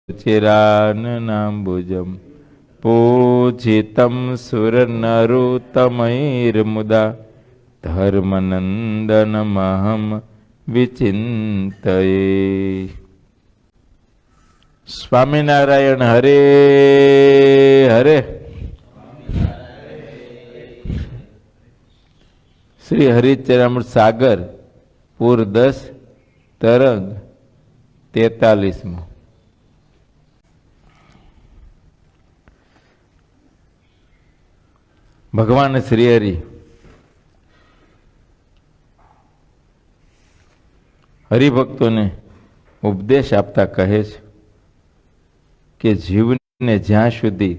चिराननाम्बुजं पूजितं सुरनरोत्तमैर्मुदा धर्मनन्दनमहं विचिन्तये। स्वामीनारायण हरे हरे। श्री हरिचरामृत सागर पूर 10 तरंग 43। ભગવાન શ્રી હરિ હરિભક્તોને ઉપદેશ આપતા કહે છે કે જીવને જ્યાં સુધી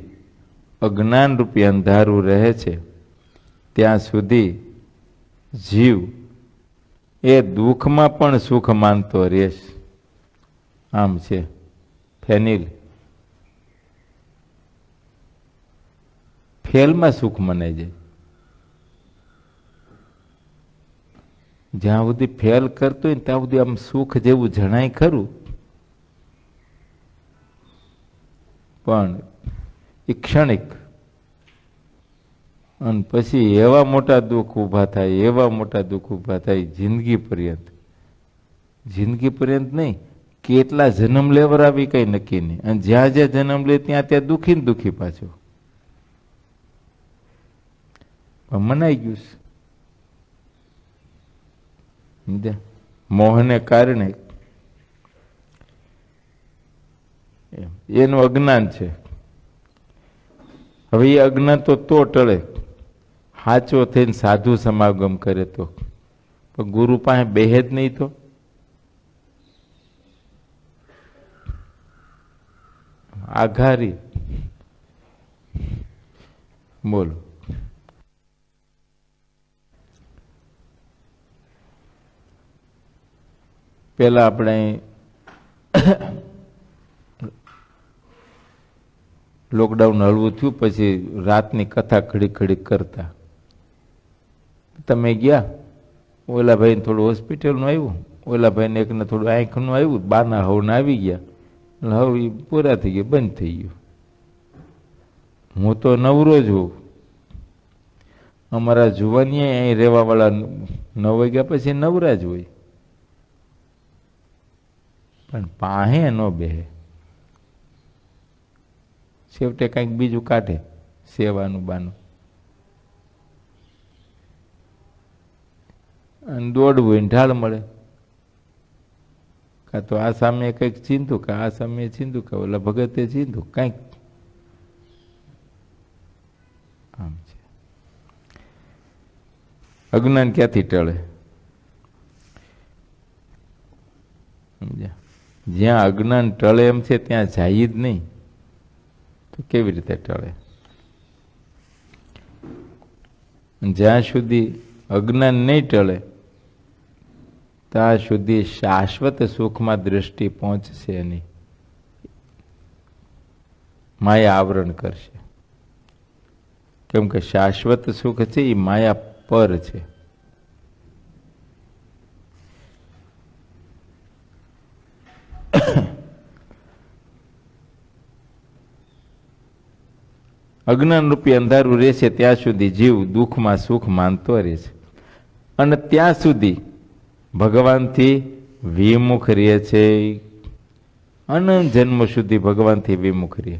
અજ્ઞાન રૂપી અંધારું રહે છે ત્યાં સુધી જીવ એ દુઃખમાં પણ સુખ માનતો રહેશે. આમ છે ફેનિલ ફેલમાં સુખ મનાઈ જાય. જ્યાં સુધી ફેલ કરતો હોય ત્યાં સુધી આમ સુખ જેવું જણાય ખરું, પણ એ ક્ષણિક. અને પછી એવા મોટા દુઃખ ઊભા થાય, એવા મોટા દુઃખ ઊભા થાય જિંદગી પર્યંત. જિંદગી પર્યંત નહીં, કેટલા જન્મ લેવરાવી કઈ નક્કી નહીં. અને જ્યાં જ્યાં જન્મ લે ત્યાં ત્યાં દુઃખી ને દુઃખી પાછો. મનાઈ ગયું છે મોહને કારણે. એનું અજ્ઞાન છે. હવે એ અજ્ઞાન તો ટળે, સાચો થઈને સાધુ સમાગમ કરે તો. પણ ગુરુ પાસે બેહે જ નહીં તો આઘારી. બોલો, પેલા આપણે લોકડાઉન હળવું થયું પછી રાતની કથા ઘડીક ઘડીક કરતા. તમે ગયા, ઓલા ભાઈને થોડું હોસ્પિટલનું આવ્યું, ઓલા ભાઈને એકને થોડું આંખનું આવ્યું, બાના હવને આવી ગયા, હવે પૂરા થઈ ગયા, બંધ થઈ ગયું. હું તો નવરો જ હોઉં. અમારા જુવાની અહીં રહેવાવાળા 9 વાગ્યા પછી નવરા જ હોય, પણ પાહે ન બેહે. છેવટે કંઈક બીજું કાઢે, સેવાનું બાનું, અને દોડવું ઢાળ મળે. કાં તો આ સામે કંઈક ચીંધું, કે આ સામે ચીંધું, કે ઓલા ભગતે ચીંધું, કંઈક. આમ છે. અજ્ઞાન ક્યાંથી ટળે? સમજ્યા? જ્યાં અજ્ઞાન ટળે એમ છે ત્યાં જાય જ નહીં તો કેવી રીતે ટળે? જ્યાં સુધી અજ્ઞાન નહીં ટળે ત્યાં સુધી શાશ્વત સુખમાં દ્રષ્ટિ પહોંચશે નહીં. માયા આવરણ કરશે. કેમ કે શાશ્વત સુખ છે એ માયા પર છે. અજ્ઞાન રૂપી અંધારું રહેશે ત્યાં સુધી જીવ દુઃખમાં સુખ માનતો રહેશે, અને ત્યાં સુધી ભગવાનથી વિમુખ રહે છે. અનંત જન્મ સુધી ભગવાનથી વિમુખ રહે.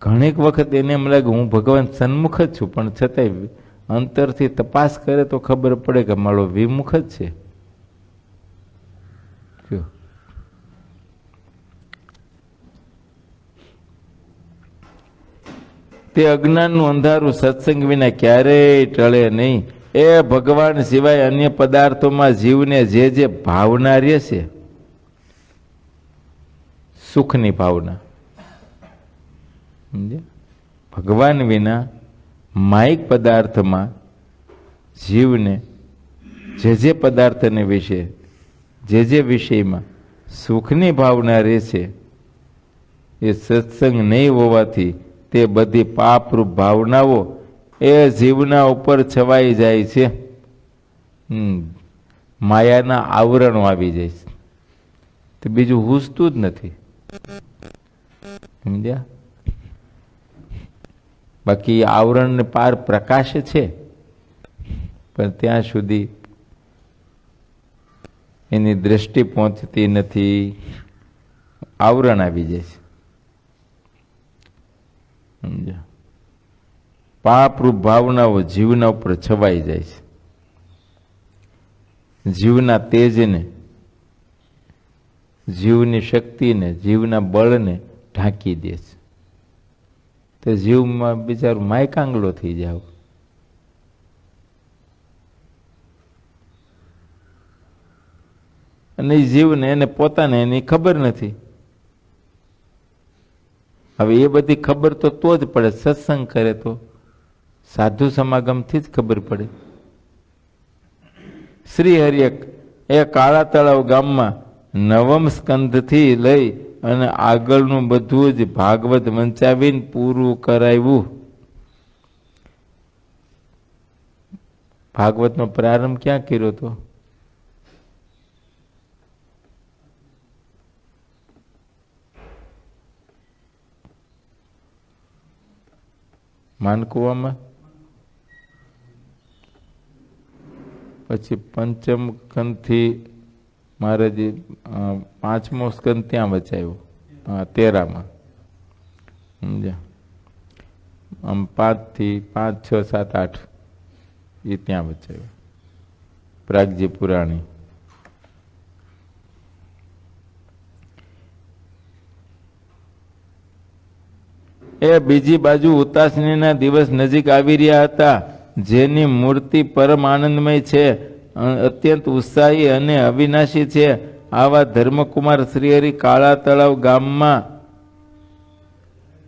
ઘણીક વખત એને એમ લાગે હું ભગવાન સન્મુખ જ છું, પણ છતાંય અંતરથી તપાસ કરે તો ખબર પડે કે મારો વિમુખ જ છે. તે અજ્ઞાનનું અંધારું સત્સંગ વિના ક્યારેય ટળે નહીં. એ ભગવાન સિવાય અન્ય પદાર્થોમાં જીવને જે જે ભાવના રહેશે, સુખની ભાવના, ભગવાન વિના માયિક પદાર્થમાં જીવને જે પદાર્થને વિશે, જે વિષયમાં સુખની ભાવના રહેશે, એ સત્સંગ નહીં હોવાથી તે બધી પાપરૂપ ભાવનાઓ એ જીવના ઉપર છવાઈ જાય છે. માયાના આવરણો આવી જાય છે. તો બીજું હૂસતું જ નથી, સમજ્યા? બાકી આવરણ પાર પ્રકાશ છે, પણ ત્યાં સુધી એની દ્રષ્ટિ પહોંચતી નથી, આવરણ આવી જાય છે, સમજ્યા? પાપરૂપ ભાવનાઓ જીવના ઉપર છવાઈ જાય છે, જીવના તેજને, જીવની શક્તિને, જીવના બળને ઢાંકી દે છે. તો જીવમાં બિચારું માયકાંગલો થઈ જાવ. અને એ જીવને એને પોતાને એની ખબર નથી. હવે એ બધી ખબર તો જ પડે, સત્સંગ કરે તો, સાધુ સમાગમથી જ ખબર પડે. શ્રી હરિએ એ કાળા તળાવ ગામમાં નવમ સ્કંધથી લઈ અને આગળનું બધું જ ભાગવત વંચાવીને પૂરું કરાવ્યું. ભાગવતનો પ્રારંભ ક્યાં કર્યો હતો? માનકુવામાં, પછી પંચમ સ્કંધથી મહારાજે 5મો સ્કંધ ત્યાં વચાવ્યો, 13માં, સમજ્યા? આમ 5 થી 5, 6, 7, 8 એ ત્યાં વચાવ્યો, પ્રાગજી પુરાણી. એ બીજી બાજુ ઉતાસનીના દિવસ નજીક આવી રહ્યા હતા. જેની મૂર્તિ પરમ આનંદમય છે, અત્યંત ઉત્સાહી અને અવિનાશી છે, આવા ધર્મકુમાર શ્રીહરિ કાળા તળાવ ગામમાં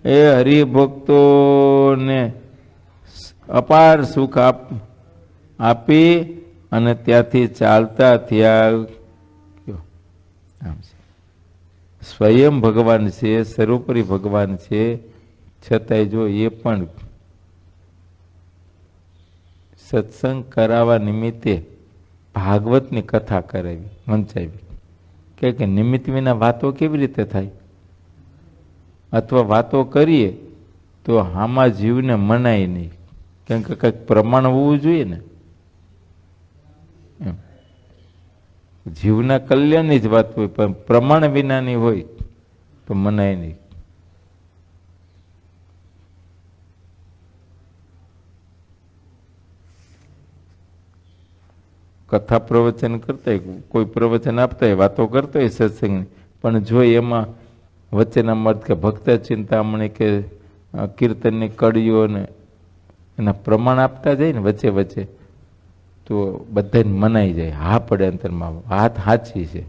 એ હરિભક્તોને અપાર સુખ આપી અને ત્યાંથી ચાલતા થયા. સ્વયં ભગવાન છે, સર્વોપરી ભગવાન છે, છતાંય જો એ પણ સત્સંગ કરાવવા નિમિત્તે ભાગવતની કથા કરાવી, વંચાવી. કે નિમિત્ત વિના વાતો કેવી રીતે થાય? અથવા વાતો કરીએ તો આમાં જીવને મનાય નહીં, કેમ કે કંઈક પ્રમાણ હોવું જોઈએ ને. જીવના કલ્યાણની જ વાત હોય, પણ પ્રમાણ વિનાની હોય તો મનાય નહીં. કથા પ્રવચન કરતા કોઈ પ્રવચન આપતા હોય, વાતો કરતા હોય સત્સંગની, પણ જો એમાં વચ્ચેના મત કે ભક્ત ચિંતામણી કે કીર્તનની કડીઓ ને એના પ્રમાણ આપતા જાય ને વચ્ચે વચ્ચે, તો બધાને મનાઈ જાય, હા પડે અંતરમાં, વાત સાચી છે.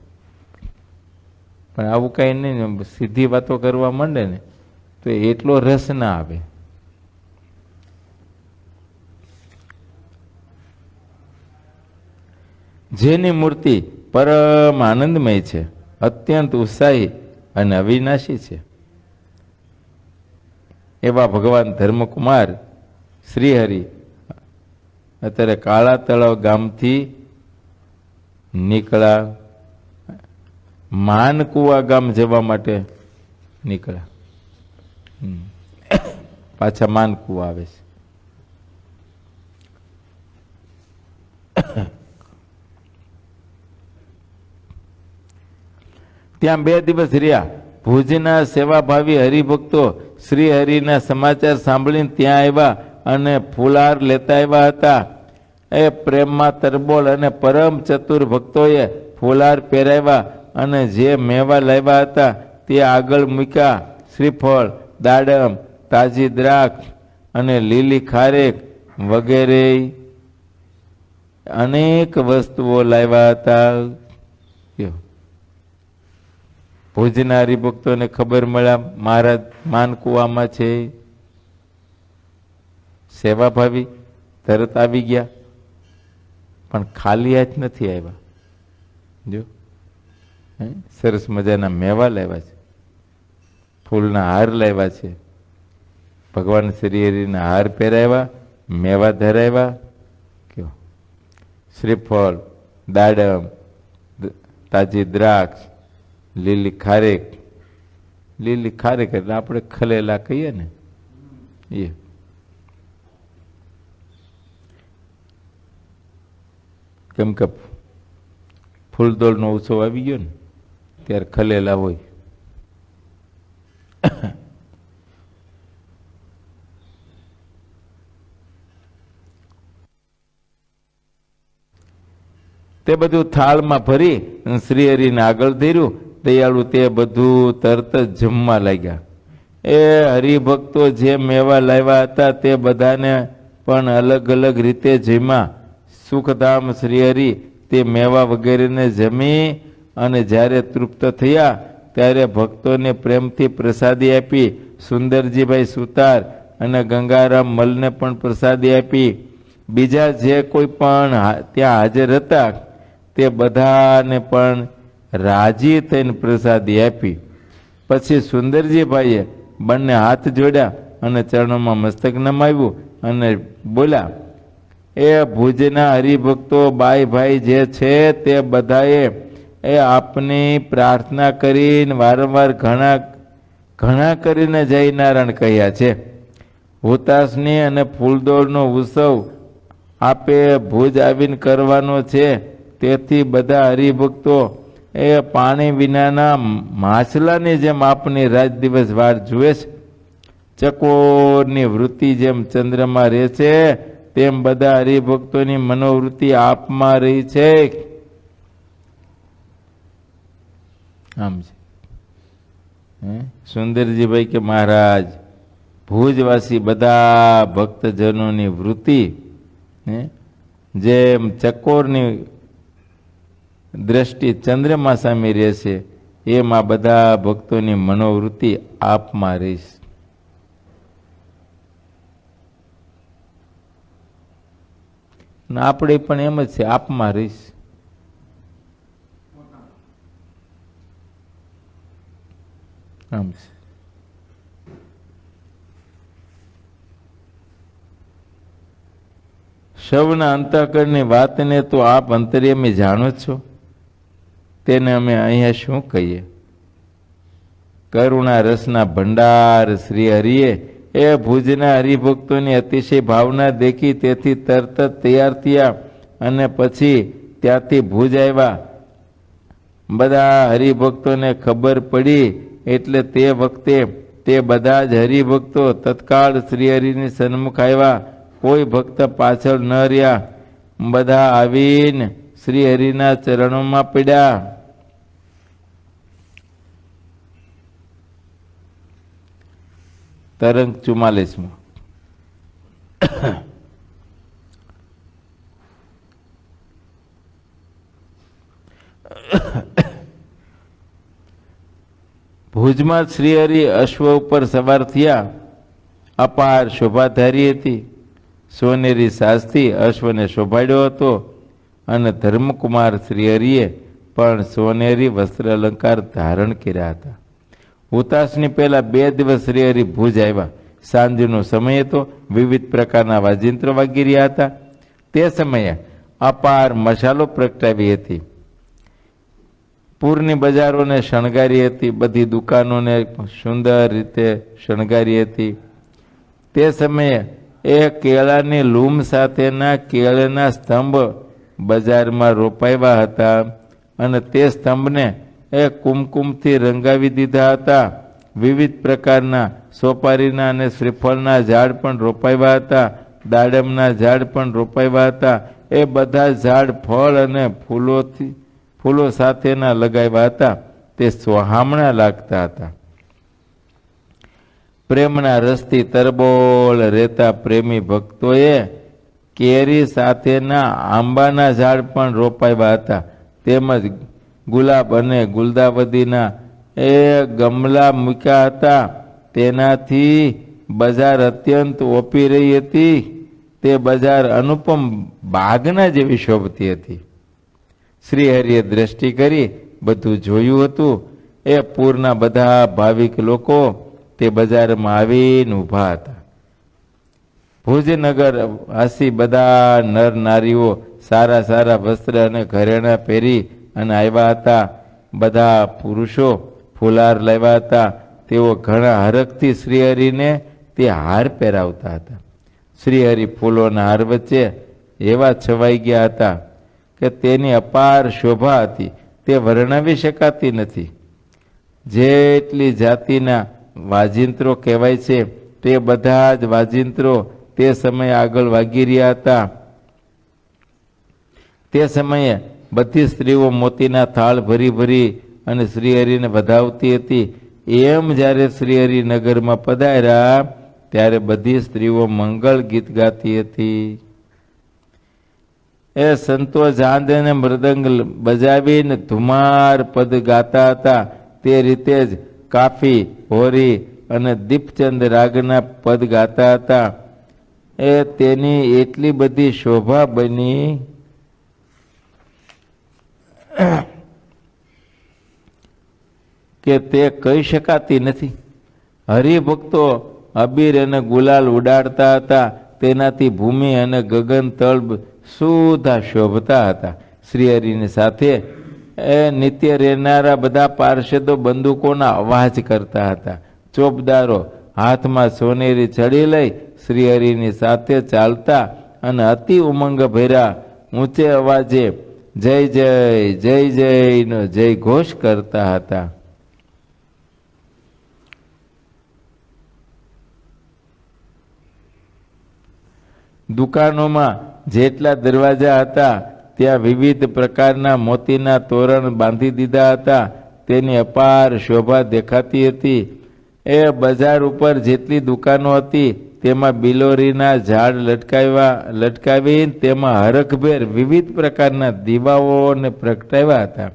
પણ આવું કાંઈ નહીં, સીધી વાતો કરવા માંડે ને તો એટલો રસ ના આવે. જેની મૂર્તિ પરમ આનંદમય છે, અત્યંત ઉત્સાહી અને અવિનાશી છે, એવા ભગવાન ધર્મકુમાર શ્રીહરિ અત્યારે કાળા તળાવ ગામથી નીકળ્યા, માનકુવા ગામ જવા માટે નીકળ્યા. પાછા માનકુવા આવે છે. ત્યાં 2 દિવસ રહ્યા. ભુજના સેવાભાવી હરિભક્તો શ્રી હરિના સમાચાર સાંભળીને ત્યાં આવ્યા અને ફૂલહાર લેતા આવ્યા હતા. એ પ્રેમમાં તરબોળ અને પરમ ચતુર ભક્તોએ ફૂલહાર પહેરાવ્યા અને જે મેવા લાવ્યા હતા તે આગળ મૂક્યા. શ્રીફળ, દાડમ, તાજી દ્રાક્ષ અને લીલી ખારેક વગેરે અનેક વસ્તુઓ લાવ્યા હતા. ભુજના હરિભક્તોને ખબર મળ્યા મહારાજ માનકુવામાં છે. સેવાભાવી તરત આવી ગયા, પણ ખાલી હાથ નથી આવ્યા. જો સરસ મજાના મેવા લાવ્યા છે, ફૂલના હાર લાવ્યા છે, ભગવાન શ્રી હરિના હાર પહેરાવ્યા, મેવા ધરાવ્યા. કયો શ્રીફળ, દાડમ, તાજી દ્રાક્ષ લીલી ખારેક, લીલી ખારેક એટલે આપણે ખલેલા કહીએ ને એ. કેમ કે ફૂલદોળનો ઉત્સવ આવી ગયો ને ત્યારે ખલેલા હોય. તે બધું થાળમાં ભરી શ્રીહરિને આગળ ધર્યું. દયાળુ તે બધું તરત જ જમવા લાગ્યા. એ હરિભક્તો જે મેવા લાવ્યા હતા તે બધાને પણ અલગ અલગ રીતે જમ્યા. સુખધામ શ્રીહરિ તે મેવા વગેરેને જમી અને જ્યારે તૃપ્ત થયા ત્યારે ભક્તોને પ્રેમથી પ્રસાદી આપી. સુંદરજીભાઈ સુતાર અને ગંગારામ મલને પણ પ્રસાદી આપી. બીજા જે કોઈ પણ ત્યાં હાજર હતા તે બધાને પણ રાજી થઈને પ્રસાદી આપી. પછી સુંદરજીભાઈએ બંને હાથ જોડ્યા અને ચરણોમાં મસ્તક નમાવ્યું અને બોલ્યા, એ ભુજના હરિભક્તો બાઈ ભાઈ જે છે તે બધાએ આપની પ્રાર્થના કરીને વારંવાર ઘણા કરીને જય નારાયણ કહ્યા છે. હુતાશની અને ફૂલદોળનો ઉત્સવ આપે ભુજ આવીને કરવાનો છે. તેથી બધા હરિભક્તો એ પાણી વિનાના માછલાની જેમ આપની રાત દિવસ વાર જુએ છે. ચકોરની વૃત્તિ જેમ ચંદ્રમાં રહે છે તેમ બધા હરિભક્તોની મનોવૃત્તિ આપમાં રહી છે. આમ છે. સુંદરજીભાઈ કે મહારાજ, ભુજવાસી બધા ભક્તજનોની વૃત્તિ જેમ ચકોરની દ્રષ્ટિ ચંદ્રમા સામે રહેશે એમ આ બધા ભક્તોની મનોવૃત્તિ આપમાં રહીશ. આપણે પણ એમ જ છે, આપમાં રહીશ. આમ છે. સૌના અંતઃકરણની વાતને તો આપ અંતર્યામી જાણો છો, તેને અમે અહીંયા શું કહીએ. કરુણા રસના ભંડાર શ્રી હરિએ એ ભુજના હરિભક્તોની અતિશય ભાવના દેખી તેથી તરત જ તૈયાર થયા અને પછી ત્યાંથી ભુજ આવ્યા. બધા હરિભક્તોને ખબર પડી એટલે તે વખતે તે બધા જ હરિભક્તો તત્કાળ શ્રીહરિની સન્મુખ આવ્યા. કોઈ ભક્ત પાછળ ન રહ્યા. બધા આવીને શ્રીહરિના ચરણોમાં પડ્યા. તરંગ 44. ભુજમાં શ્રીહરિ અશ્વ ઉપર સવાર થયા. અપાર શોભાધારી હતી. સોનેરી સાજથી અશ્વને શોભાડ્યો હતો અને ધર્મકુમાર શ્રીહરિએ પણ સોનેરી વસ્ત્ર અલંકાર ધારણ કર્યા હતા. હુતાશની પહેલા 2 દિવસ શ્રીહરિ ભુજ આવ્યા. સાંજનો સમય હતો. વિવિધ પ્રકારના વાજિંત્રો વાગી રહ્યા હતા. તે સમયે અપાર મશાલો પ્રગટાવી હતી. પૂરની બજારોને શણગારી હતી. બધી દુકાનોને સુંદર રીતે શણગારી હતી. તે સમયે એ કેળાની લૂમ સાથેના કેળના સ્તંભ બજારમાં રોપાવ્યા હતા અને તે સ્તંભને એ કુમકુમથી રંગાવી દીધા હતા. વિવિધ પ્રકારના સોપારીના અને શ્રીફળના ઝાડ પણ રોપાવ્યા હતા. દાડમના ઝાડ પણ રોપાવ્યા હતા. એ બધા ઝાડ ફળ અને ફૂલો સાથેના લગાવ્યા હતા. તે સોહામણા લાગતા હતા. પ્રેમના રસથી તરબોળ રહેતા પ્રેમી ભક્તોએ કેરી સાથેના આંબાના ઝાડ પણ રોપાવ્યા હતા. તેમજ ગુલાબ અને ગુલદાવદીના એ ગમલા મૂક્યા હતા. તેનાથી બજાર અત્યંત ઓપી રહી હતી. તે બજાર અનુપમ બાગના જેવી શોભતી હતી. શ્રીહરિએ દ્રષ્ટિ કરી બધું જોયું હતું. એ પૂરના બધા ભાવિક લોકો તે બજારમાં આવીને ઊભા હતા. ભુજનગર વાસી બધા નર નારીઓ સારા સારા વસ્ત્ર અને ઘરેણાં પહેરી અને આવ્યા હતા. બધા પુરુષો ફુલાર લાવ્યા હતા. તેઓ ઘણા હરખથી શ્રીહરિને તે હાર પહેરાવતા હતા. શ્રીહરિ ફૂલોના હાર વચ્ચે એવા છવાઈ ગયા હતા કે તેની અપાર શોભા હતી, તે વર્ણવી શકાતી નથી. જેટલી જાતિના વાજિંત્રો કહેવાય છે તે બધા જ વાજિંત્રો તે સમયે આગળ વાગી રહ્યા હતા. તે સમયે બધી સ્ત્રીઓ મોતીના થાળ ભરી ભરી અને શ્રીહરિને વધાવતી હતી. એમ જ્યારે શ્રીહરિ નગરમાં પધાર્યા ત્યારે બધી સ્ત્રીઓ મંગળ ગીત ગાતી હતી. એ સંતો ઝાંઝ અને મૃદંગ બજાવીને ધુમાર પદ ગાતા હતા. તે રીતે જ કાફી, હોરી અને દીપચંદ રાગના પદ ગાતા હતા. એ તેની એટલી બધી શોભા બની કે તે કહી શકાતી નથી. હરિભક્તો અબીર અને ગુલાલ ઉડાડતા હતા. તેનાથી ભૂમિ અને ગગન તળ સુધા શોભતા હતા. શ્રીહરિની સાથે એ નિત્ય રહેનારા બધા પાર્ષદો બંદૂકોના અવાજ કરતા હતા. ચોપદારો હાથમાં સોનેરી છડી લઈ શ્રીહરિની સાથે ચાલતા અને અતિ ઉમંગ ભર્યા ઊંચે અવાજે જય જય જય જય નો જય ઘોષ કરતા હતા. દુકાનોમાં જેટલા દરવાજા હતા ત્યાં વિવિધ પ્રકારના મોતીના તોરણ બાંધી દીધા હતા. તેની અપાર શોભા દેખાતી હતી. એ બજાર ઉપર જેટલી દુકાનો હતી તેમાં બિલોરીના ઝાડ લટકાવી તેમાં હરખભેર વિવિધ પ્રકારના દીવાઓને પ્રગટાવ્યા હતા.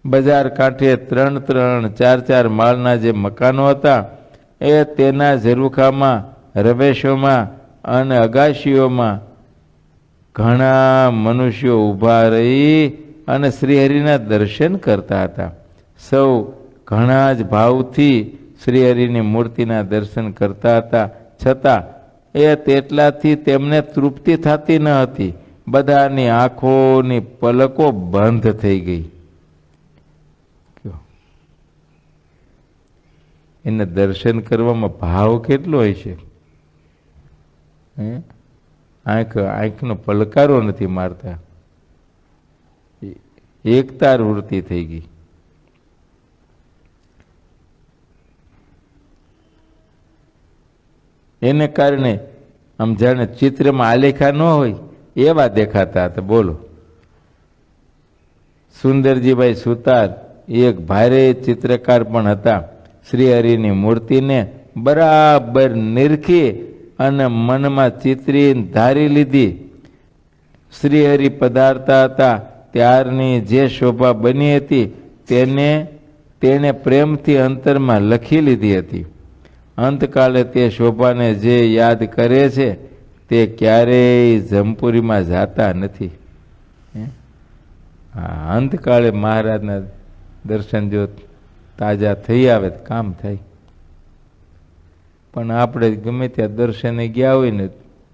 બજાર કાંઠે 3-3, 4-4 માળના જે મકાનો હતા એ તેના ઝરૂખામાં, રવેશોમાં અને અગાશીઓમાં ઘણા મનુષ્યો ઊભા રહી અને શ્રીહરિના દર્શન કરતા હતા. સૌ ઘણા જ ભાવથી શ્રીહરિની મૂર્તિના દર્શન કરતા હતા. છતાં એ તેટલાથી તેમને તૃપ્તિ થતી ન હતી. બધાની આંખોની પલકો બંધ થઈ ગઈ. એને દર્શન કરવામાં ભાવ કેટલો હોય છે. આંખનો પલકારો નથી મારતા. એકતાર વૃત્તિ થઈ ગઈ. એને કારણે આમ જાણે ચિત્રમાં આલેખા ન હોય એવા દેખાતા હતા. બોલો, સુંદરજીભાઈ સુતાર એક ભારે ચિત્રકાર પણ હતા. શ્રીહરિની મૂર્તિને બરાબર નિરખી અને મનમાં ચિત્રીને ધારી લીધી. શ્રીહરિ પધારતા હતા ત્યારની જે શોભા બની હતી તેણે પ્રેમથી અંતરમાં લખી લીધી હતી. અંતકાલે તે શોભાને જે યાદ કરે છે તે ક્યારેય જમપુરીમાં જાતા નથી. અંતકાળે મહારાજના દર્શન જો તાજા થઈ આવે તો કામ થાય. પણ આપણે ગમે ત્યાં દર્શને ગયા હોય ને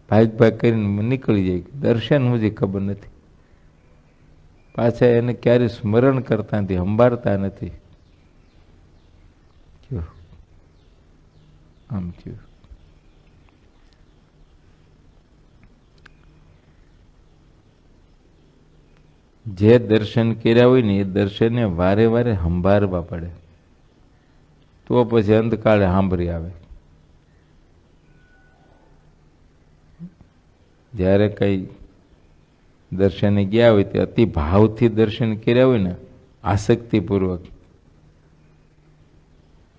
ભાગ કરીને નીકળી જાય. દર્શન સુધી ખબર નથી. પાછા એને ક્યારે સ્મરણ કરતા નથી, સંભાળતા નથી. આમ થયું. જે દર્શન કર્યા હોય ને એ દર્શનને વારે વારે સંભાળવા પડે, તો પછી અંતકાળે સાંભળી આવે. જ્યારે કઈ દર્શને ગયા હોય તે અતિ ભાવથી દર્શન કર્યા હોય ને આસક્તિપૂર્વક,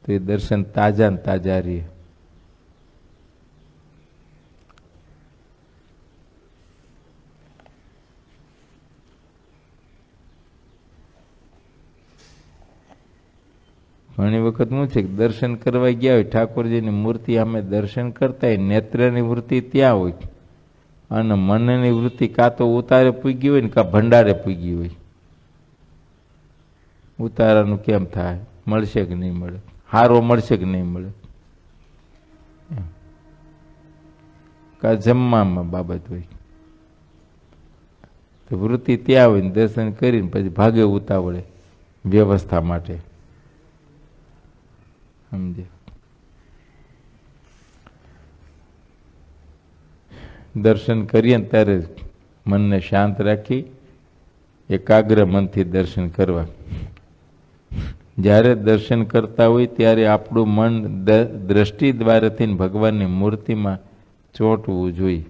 તો એ દર્શન તાજા ને તાજા રહે. ઘણી વખત શું છે કે દર્શન કરવા ગયા હોય, ઠાકોરજીની મૂર્તિ અમે દર્શન કરતા હોય, નેત્રની વૃત્તિ ત્યાં હોય અને મનની વૃત્તિ કાં તો ઉતારે પૂગી હોય ને કાં ભંડારે પૂગી હોય. ઉતારાનું કેમ થાય, મળશે કે નહીં મળે, હારો મળશે કે નહીં મળે, કાં જમવામાં બાબત હોય. તો વૃત્તિ ત્યાં હોય ને દર્શન કરીને પછી ભાગે ઉતાવળે વ્યવસ્થા માટે. સમજે? દર્શન કરીએ ને ત્યારે મનને શાંત રાખી એકાગ્ર મનથી દર્શન કરવા. જ્યારે દર્શન કરતા હોય ત્યારે આપણું મન દ્રષ્ટિ દ્વારાથી ભગવાનની મૂર્તિમાં ચોંટવું જોઈએ.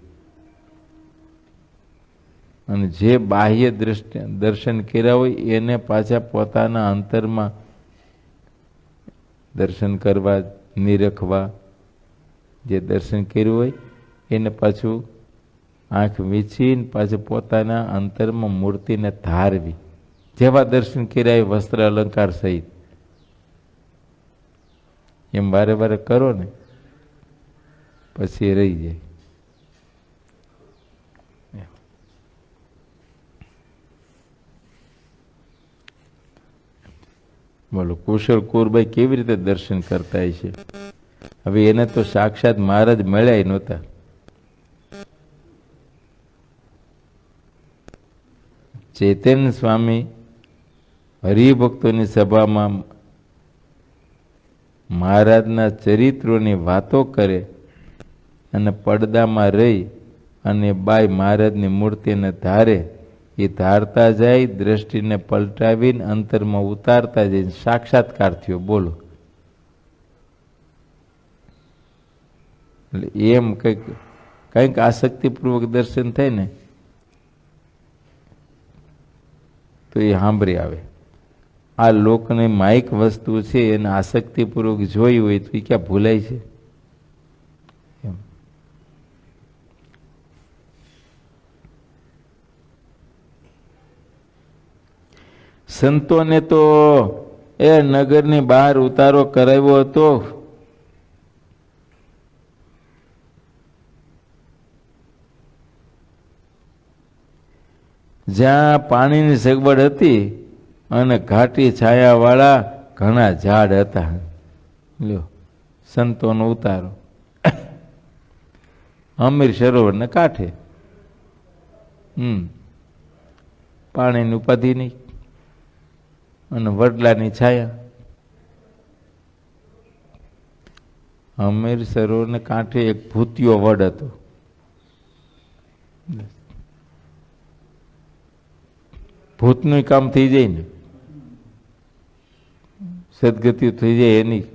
અને જે બાહ્ય દર્શન કર્યા હોય એને પાછા પોતાના અંતરમાં દર્શન કરવા, નિરખવા. જે દર્શન કર્યું હોય એને પાછું આંખ વીંચીને પાછું પોતાના અંતરમાં મૂર્તિને ધારવી. જેવા દર્શન કર્યા એ વસ્ત્ર અલંકાર સહિત એમ વારે વારે કરો ને પછી રહી જાય. બોલો, કુશળ કુરભાઈ કેવી રીતે દર્શન કરતા છે? હવે એને તો સાક્ષાત મહારાજ મળ્યા નહોતા. ચૈતન્ય સ્વામી હરિભક્તોની સભામાં મહારાજના ચરિત્રોની વાતો કરે અને પડદામાં રહી અને બાઈ મહારાજની મૂર્તિને ધારે. એ ધારતા જાય, દ્રષ્ટિને પલટાવીને અંતરમાં ઉતારતા જઈને સાક્ષાત્કાર થયો. બોલો, એટલે એમ કંઈક આસક્તિપૂર્વક દર્શન થાય ને તો એ સાંભળી આવે. આ લોકને માઇક વસ્તુ છે એને આસક્તિપૂર્વક જોઈ હોય તો એ ક્યાં ભૂલાય છે? સંતોને તો એ નગરની બહાર ઉતારો કરાવ્યો હતો. જ્યાં પાણીની સગવડ હતી અને ઘાટી છાયાવાળા ઘણા ઝાડ હતા. લ્યો, સંતોનો ઉતારો અમીર સરોવરને કાંઠે. પાણીની ઉપાધિ નહીં અને વડલાની છાયા. અમીર સરોવરને કાંઠે એક ભૂતિયો વડ હતો. ભૂતનું કામ થઈ જાય ને, સદગતિ થઈ જાય એની.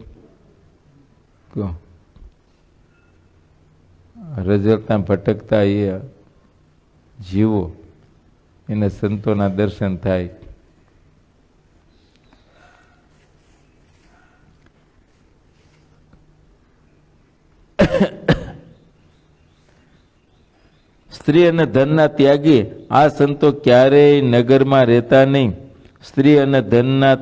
રજળતા ભટકતા એ જીવો એને સંતોના દર્શન થાય. સ્ત્રી અને ધનના ત્યાગી આ સંતો ક્યારેય નગરમાં રહેતા નહીં. સ્ત્રી અને ધનના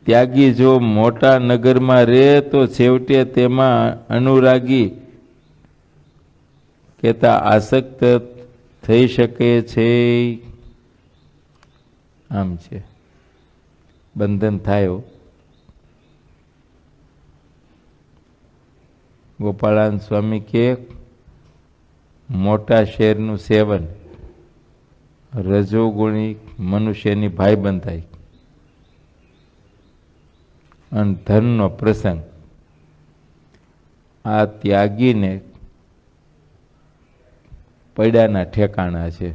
ત્યાગી જો મોટા નગરમાં રહે તો છેવટે તેમાં અનુરાગી કહેતા આસક્ત થઈ શકે છે. આમ છે, બંધન થાય. ગોપાળાનંદ સ્વામી કે મોટા શેરનું સેવન રજોગુણી મનુષ્યની ભાઈબંધાઈ અને ધનનો પ્રસંગ આ ત્યાગીને પૈડાના ઠેકાણા છે.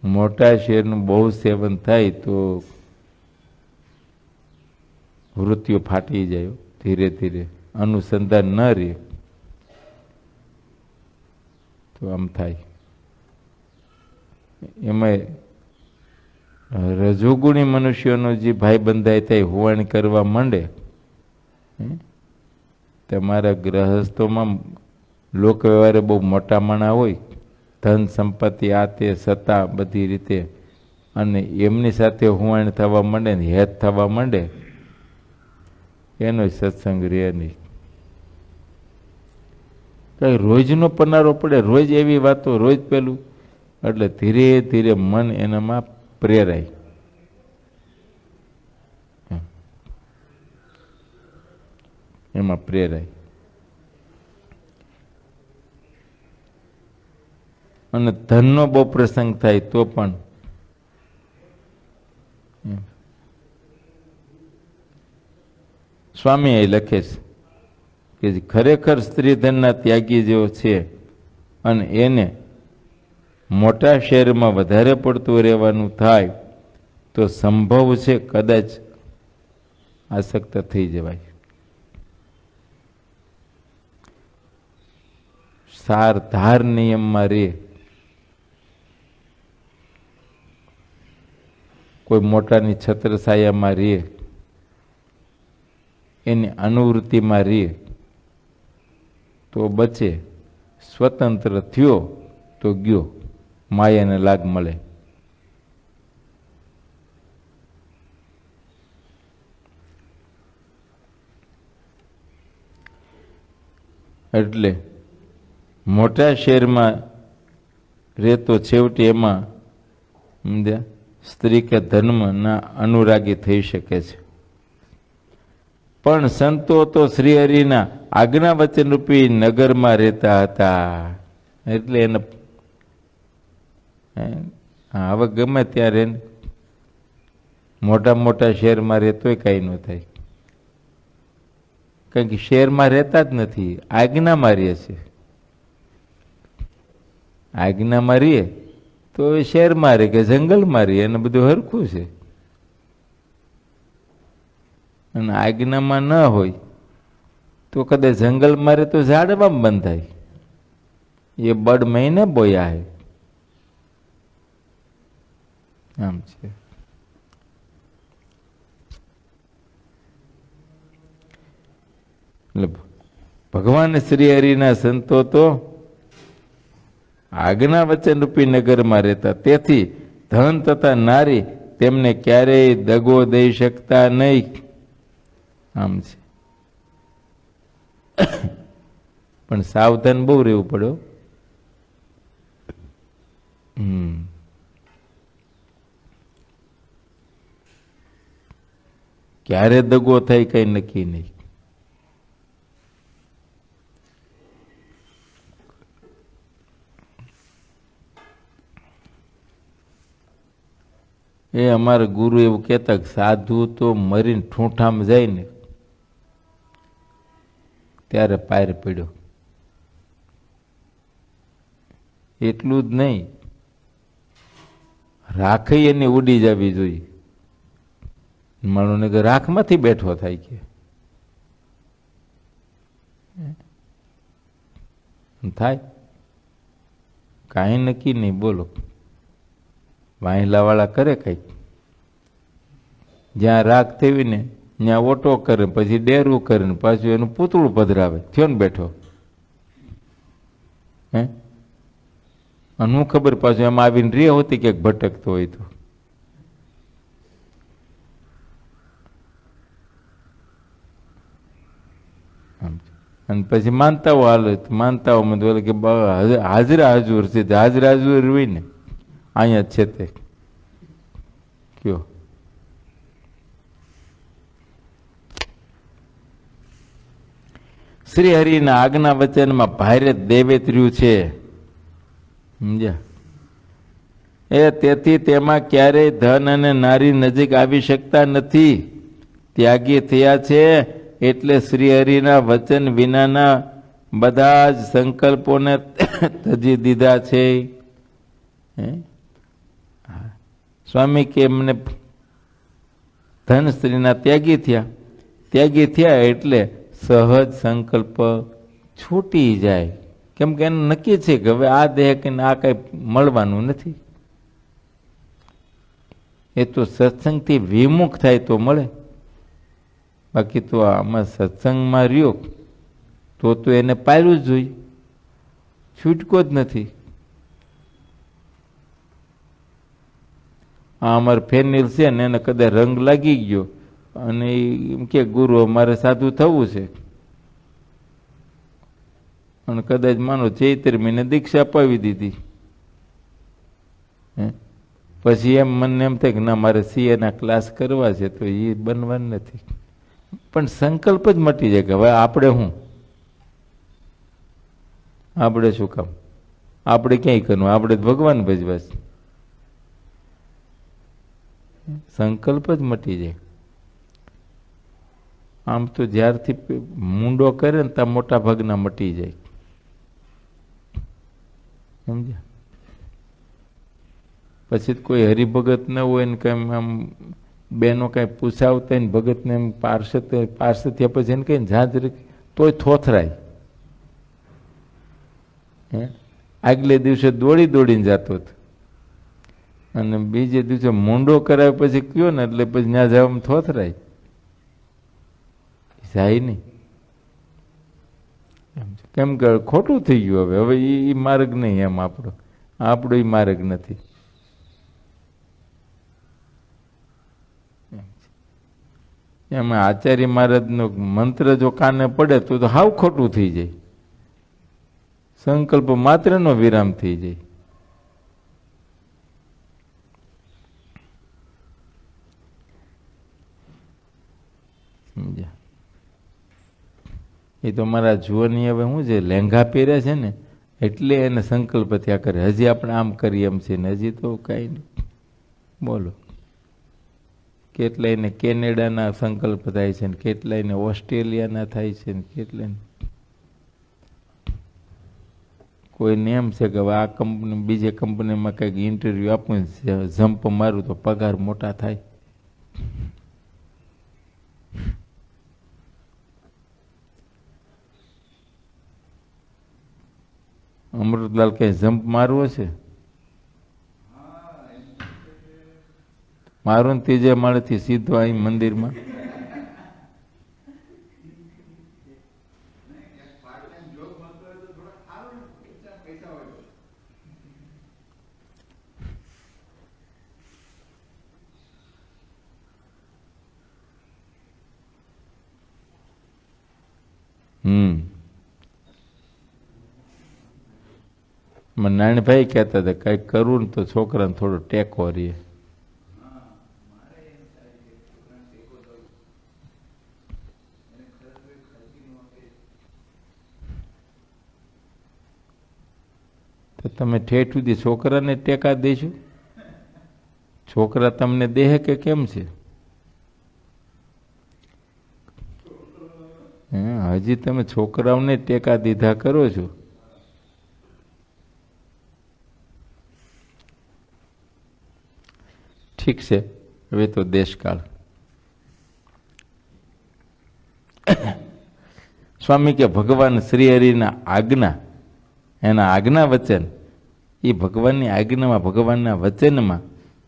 મોટા શેરનું બહુ સેવન થાય તો વૃત્તિઓ ફાટી જાય. ધીરે ધીરે અનુસંધાન ન રહે તો આમ થાય. એમાં રજોગુણી મનુષ્યોનો જે ભાઈ બંધાય થાય હોવાણી કરવા માંડે. તમારા ગ્રહસ્થોમાં લોક વ્યવહારે બહુ મોટા માણા હોય, ધન સંપત્તિ આ તે સત્તા બધી રીતે, અને એમની સાથે હોવાણી થવા માંડે ને હેત થવા માંડે, એનો સત્સંગ રહે નહીં. કઈ રોજનો પનારો પડે, રોજ એવી વાતો, રોજ પેલું, એટલે ધીરે ધીરે મન એનામાં પ્રેરાય. એમાં પ્રેરાય અને ધનનો બહુ પ્રસંગ થાય તો પણ સ્વામી એ લખે છે કે ખરેખર સ્ત્રી ધનના ત્યાગી જેવો છે અને એને મોટા શહેરમાં વધારે પડતું રહેવાનું થાય તો સંભવ છે કદાચ આસક્ત થઈ જવાય. સાર ધાર નિયમમાં રહે, કોઈ મોટાની છત્રછાયામાં રહે, એની અનુવૃત્તિમાં રહે તો બચે. સ્વતંત્ર થયો તો ગયો, માયાને લાગ મળે. એટલે મોટા શહેરમાં રહેતો છેવટે એમાં સ્ત્રી કે ધર્મના અનુરાગી થઈ શકે છે. પણ સંતો તો શ્રી હરિના આજ્ઞા વચનરૂપી નગરમાં રહેતા હતા, એટલે એને હવે ગમે ત્યારે મોટા મોટા શહેરમાં રહેતોય કાંઈ ન થાય, કારણ કે શહેરમાં રહેતા જ નથી, આજ્ઞામાં રહે છે. આજ્ઞામાં રહીએ તો શહેરમાં રહે કે જંગલમાં રહીએ એને બધું હરખું છે. અને આજ્ઞામાં ન હોય તો કદાચ જંગલમાં રહે તો ઝાડવામાં બંધાય, એ બડ મહિને બોયા હે. આમ છે. એટલે ભગવાન શ્રી હરિના સંતો તો આજ્ઞા વચન રૂપી નગરમાં રહેતા, તેથી ધન તથા નારી તેમને ક્યારેય દગો દઈ શકતા નહીં. આમ છે. પણ સાવધાન બહુ રહેવું પડે. ક્યારે દગો થાય કઈ નક્કી નહીં. એ અમારા ગુરુ એવું કહેતા કે સાધુ તો મરીને ઠૂંઠામાં જાય ને ત્યારે પાર પડ્યો. એટલું જ નહીં, રાખે એની ઉડી જવી જોઈએ. માણોને કે રાખમાંથી બેઠો થાય કે થાય કાંઈ નક્કી નહીં. બોલો, વાહિલાવાળા કરે કંઈક, જ્યાં રાગ થવી ને ત્યાં ઓટો કરે, પછી ડેરું કરે ને પાછું એનું પૂતળું પધરાવે, થયો ને બેઠો. હે અને હું ખબર પાછું એમાં આવીને રે હોતી ક્યાંક ભટકતો હોય તો. અને પછી માનતાઓ હાલે, માનતાઓમાં બોલે કે હાજરા હાજુર છે, હાજરા હાજુર હોય ને અહીંયા છે તે કયો. શ્રી હરિના આજ્ઞા વચનમાં ભારે દેવેત્ર્યું છે, સમજ્યા? એ તેથી તેમાં ક્યારેય ધન અને નારી નજીક આવી શકતા નથી. ત્યાગી થયા છે એટલે શ્રી હરિના વચન વિનાના બધા જ સંકલ્પોને તજી દીધા છે. સ્વામી કે એમને ધન સ્ત્રીના ત્યાગી થયા. ત્યાગી થયા એટલે સહજ સંકલ્પ છૂટી જાય, કેમ કે એને નક્કી છે કે હવે આ દેહ કે આ કઈ મળવાનું નથી. એ તો સત્સંગથી વિમુખ થાય તો મળે, બાકી તો આમાં સત્સંગમાં રહ્યો તો એને પાયલું જ જોઈએ, છૂટકો જ નથી. આ અમારે ફેનિલ છે ને એને કદાચ રંગ લાગી ગયો અને એમ કે ગુરુ અમારે સાધુ થવું છે, અને કદાચ માનો ચૈત્ર મહિને દીક્ષા અપાવી દીધી, પછી એમ મને એમ થાય કે ના મારે સીએના ક્લાસ કરવા છે, તો એ બનવાનું નથી. પણ સંકલ્પ જ મટી જાય કે હવે આપણે શું, આપણે શું કામ. આપણે ક્યાંય કરવું, આપણે ભગવાન ભજવા છે. સંકલ્પ જ મટી જાય. આમ તો જ્યારથી મૂંડો કરે ને ત્યાં મોટા ભાગના મટી જાય. સમજ્યા? પછી કોઈ હરિભગત ન હોય ને કઈ આમ બેનો કઈ પૂછાવતા ને ભગતને એમ પાર્ષદ થયા પછી એને કઈ ઝાંઝરી તોય થોથરાય. આગલે દિવસે દોડી દોડીને જતો હતો અને બીજે દિવસે મૂંડો કરાવે પછી કયો ને એટલે પછી ત્યાં જવામાં થોથરાય, જાય નહીં. કેમ કે ખોટું થઈ ગયું. હવે હવે એ માર્ગ નહીં, એમ આપણો એ માર્ગ નથી. એમાં આચાર્ય મહારાજનો મંત્ર જો કાને પડે તો હાવ ખોટું થઈ જાય. સંકલ્પ માત્રનો વિરામ થઈ જાય. સમજ્યા? એ તો મારા જુવાની હવે શું છે, લેંઘા પહેર્યા છે ને એટલે એને સંકલ્પ ત્યાં કરે. હજી આપણે આમ કરીએ એમ છે ને હજી તો કાંઈ નહીં. બોલો, કેટલાયને કેનેડાના સંકલ્પ થાય છે ને કેટલાયને ઓસ્ટ્રેલિયાના થાય છે ને કેટલાયને કોઈને એમ છે કે આ કંપની બીજે કંપનીમાં કંઈક ઇન્ટરવ્યૂ આપું, જમ્પ મારું તો પગાર મોટા થાય. અમૃતલાલ કઈ જમ્પ મારવો છે? મારું ત્રીજે માળેથી સીધો અહીં મંદિરમાં. નાનભાઈ કહેતા હતા કઈક કરવું ને તો છોકરાને થોડો ટેકો રહે. તો તમે ઠેઠ સુધી છોકરાને ટેકા દેશો? છોકરા તમને દેહે કે કેમ છે? હજી તમે છોકરાઓને ટેકા દીધા કરો છો. ઠીક છે, હવે તો દેશકાળ. સ્વામી કે ભગવાન શ્રી હરિના આજ્ઞા, એના આજ્ઞા વચન, એ ભગવાનની આજ્ઞામાં ભગવાનના વચનમાં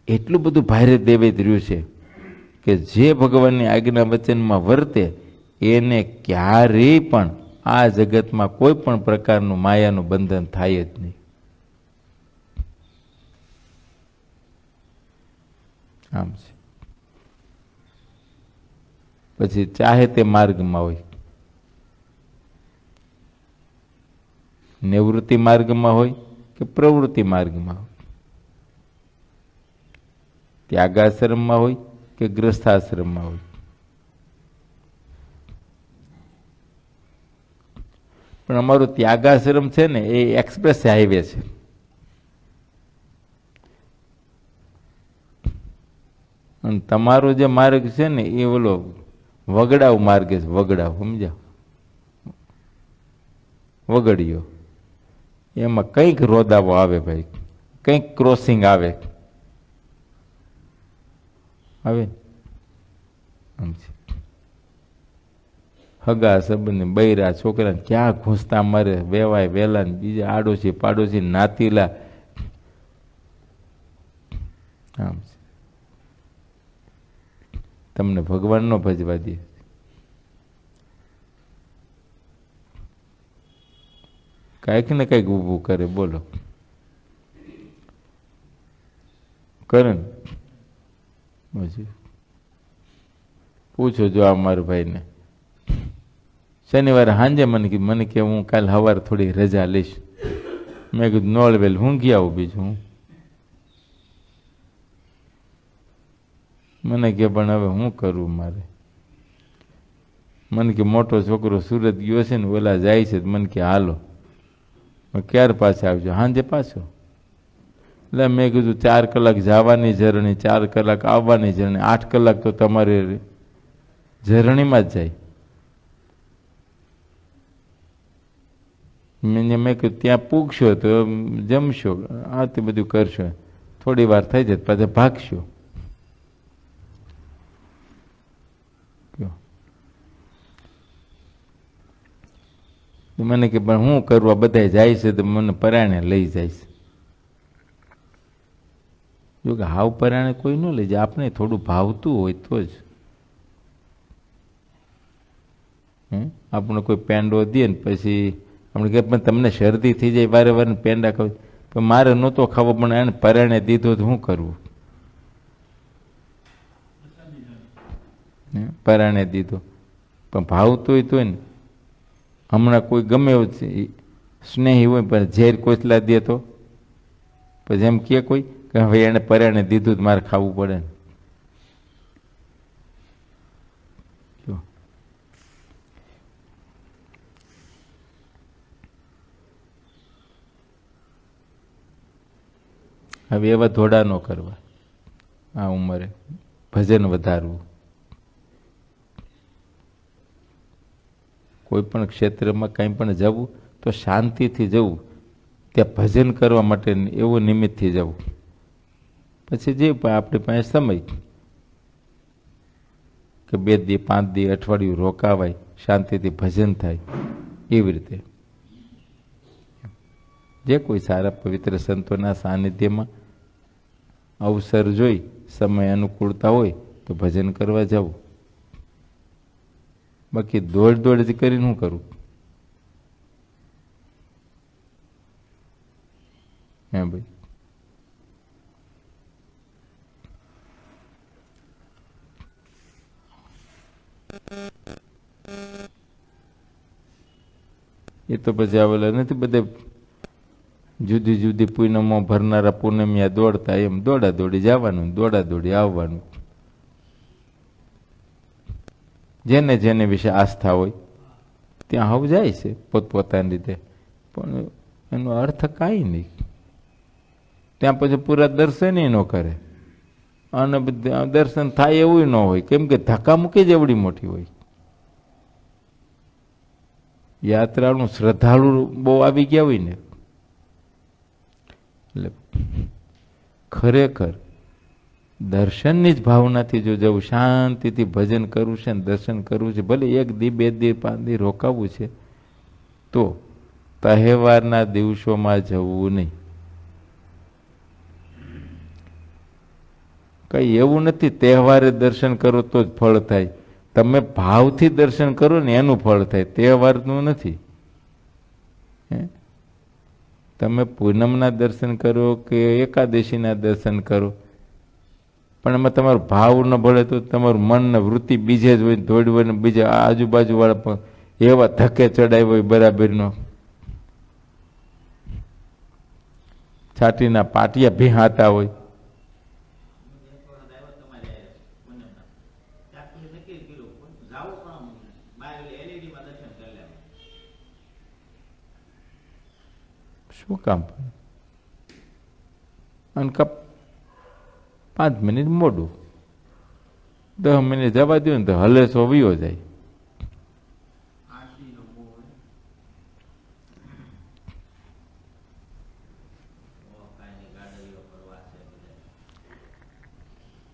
એટલું બધું ભારે દૈવેત રહ્યું છે કે જે ભગવાનની આજ્ઞા વચનમાં વર્તે એને ક્યારેય પણ આ જગતમાં કોઈ પણ પ્રકારનું માયાનું બંધન થાય જ નહીં. આમ છે. પછી ચાહે તે માર્ગમાં હોય, નિવૃત્તિ માર્ગમાં હોય કે પ્રવૃત્તિ માર્ગમાં હોય, ત્યાગાશ્રમમાં હોય કે ગ્રસ્થાશ્રમમાં હોય, પણ અમારો ત્યાગાશ્રમ છે ને એ એક્સપ્રેસ હાઈવે છે. અને તમારો જે માર્ગ છે ને એ ઓલો વગડાવ માર્ગ છે. વગડાવ, સમજ્યા? વગડિયો. એમાં કંઈક રોદાવો આવે ભાઈ, કંઈક ક્રોસિંગ આવે. આમ છે. હગા સંબંધ બૈરા છોકરાને ક્યાં ઘૂસતા મરે, વેવાય વેલા બીજા આડોશી પાડોશી નાતીલા. આમ છે. તમને ભગવાન નો ભજવા દે. કાંઈક ને કાંઈક ઊભું કરે. બોલો, કરે ને? પછી પૂછો જો આ મારા ભાઈને. શનિવારે સાંજે મને કે હું કાલ સવારે થોડી રજા લઈશ. મેં કીધું નોળવેલ હું ગયા આવું બીજું હું. મને કે પણ હવે શું કરું મારે? મને કે મોટો છોકરો સુરત ગયો છે ને ઓલા જાય છે, મને કે હાલો. ક્યારે પાછા આવજો? સાંજે પાછો. એટલે મેં કીધું 4 કલાક જવાની જર્ની, 4 કલાક આવવાની જર્ની, 8 કલાક તો તમારી જર્નીમાં જ જાય. મેં કીધું ત્યાં પૂગશો તો જમશો, આ તે બધું કરશો, થોડી વાર થઈ જાય પાછા ભાગશો. મને કે પણ હું કરવા બધા જાય છે તો મને પરાણે લઈ જાય છે. જો કે હાવ પરાણે કોઈ ન લઈ જાય, આપણે થોડું ભાવતું હોય તો જ. આપણે કોઈ પેંડો દે ને પછી આપણે કે પણ તમને શરદી થઈ જાય વારે વારે પેંડા ખાવ, પણ મારે નહોતો ખાવો પણ એને પરાણે દીધો તો શું કરવું? પરાણે દીધો પણ ભાવતું હોય તો ને. હમણાં કોઈ ગમે એવું સ્નેહી હોય પણ ઝેર કોચલા દે તો પછી એમ કે કોઈ કે હવે એને પરાણે દીધું તો મારે ખાવું પડે ને. હવે એવા ધોડા ન કરવા આ ઉંમરે, ભજન વધારવું. કોઈ પણ ક્ષેત્રમાં કંઈ પણ જવું તો શાંતિથી જવું, ત્યાં ભજન કરવા માટે એવું નિમિત્તથી જવું. પછી જે આપણી પાસે સમય કે 2 દી 5 દી અઠવાડિયું રોકાવાય, શાંતિથી ભજન થાય, એવી રીતે જે કોઈ સારા પવિત્ર સંતોના સાનિધ્યમાં અવસર જોઈ સમય અનુકૂળતા હોય તો ભજન કરવા જવું. બાકી દોડ દોડ જ કરીને શું કરું? હે ભાઈ, એ તો પછી આવેલા નથી બધે જુદી જુદી પૂનમો ભરનારા પૂનમિયા દોડતા, એમ દોડા દોડી જવાનું, દોડા દોડી આવવાનું. જેને જેને વિશે આસ્થા હોય ત્યાં હવ જાય છે પોતપોતાની રીતે, પણ એનો અર્થ કાંઈ નહીં. ત્યાં પછી પૂરા દર્શન ન કરે અને દર્શન થાય એવું ન હોય, કેમ કે ધક્કા મૂકી જ એવડી મોટી હોય. યાત્રાનું શ્રદ્ધાળુ બહુ આવી ગયા હોય ને, એટલે ખરેખર દર્શનની જ ભાવનાથી જો જવું, શાંતિથી ભજન કરવું છે ને દર્શન કરવું છે, ભલે 1 દી 2 દી 5 દી રોકાવું છે, તો તહેવારના દિવસોમાં જવું નહીં. કઈ એવું નથી તહેવારે દર્શન કરો તો જ ફળ થાય. તમે ભાવથી દર્શન કરો ને એનું ફળ થાય, તહેવારનું નથી. તમે પૂનમના દર્શન કરો કે એકાદશીના દર્શન કરો, પણ એમાં તમારો ભાવ ન ભળે તો તમારું મન ને વૃત્તિ બીજે જ હોય, દોડવું હોય ને બીજા આજુબાજુ વાળા પણ એવા ધક્કે ચડાવ્યો હોય બરાબરનો, છાટીના પાટિયા ભીહાતા હોય. શું કામ? અને 5 મિનિટ મોડું, 10 મિનિટ જવા દો ને તો હલેસો વિયો જાય.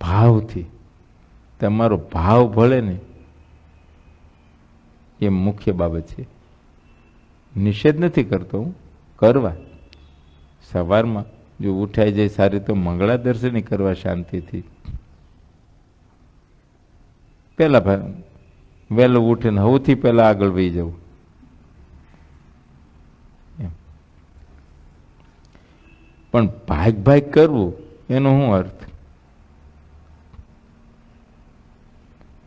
ભાવથી તમારો ભાવ ભળે ને એ મુખ્ય બાબત છે. નિષેધ નથી કરતો હું, કરવા સવારમાં જો ઉઠાઈ જાય સારી તો મંગળા દર્શન કરવા શાંતિથી. પેલા વહેલું ઉઠીને સૌથી પહેલા આગળ વહી જવું. પણ ભાગ ભાગ કરવું એનો શું અર્થ?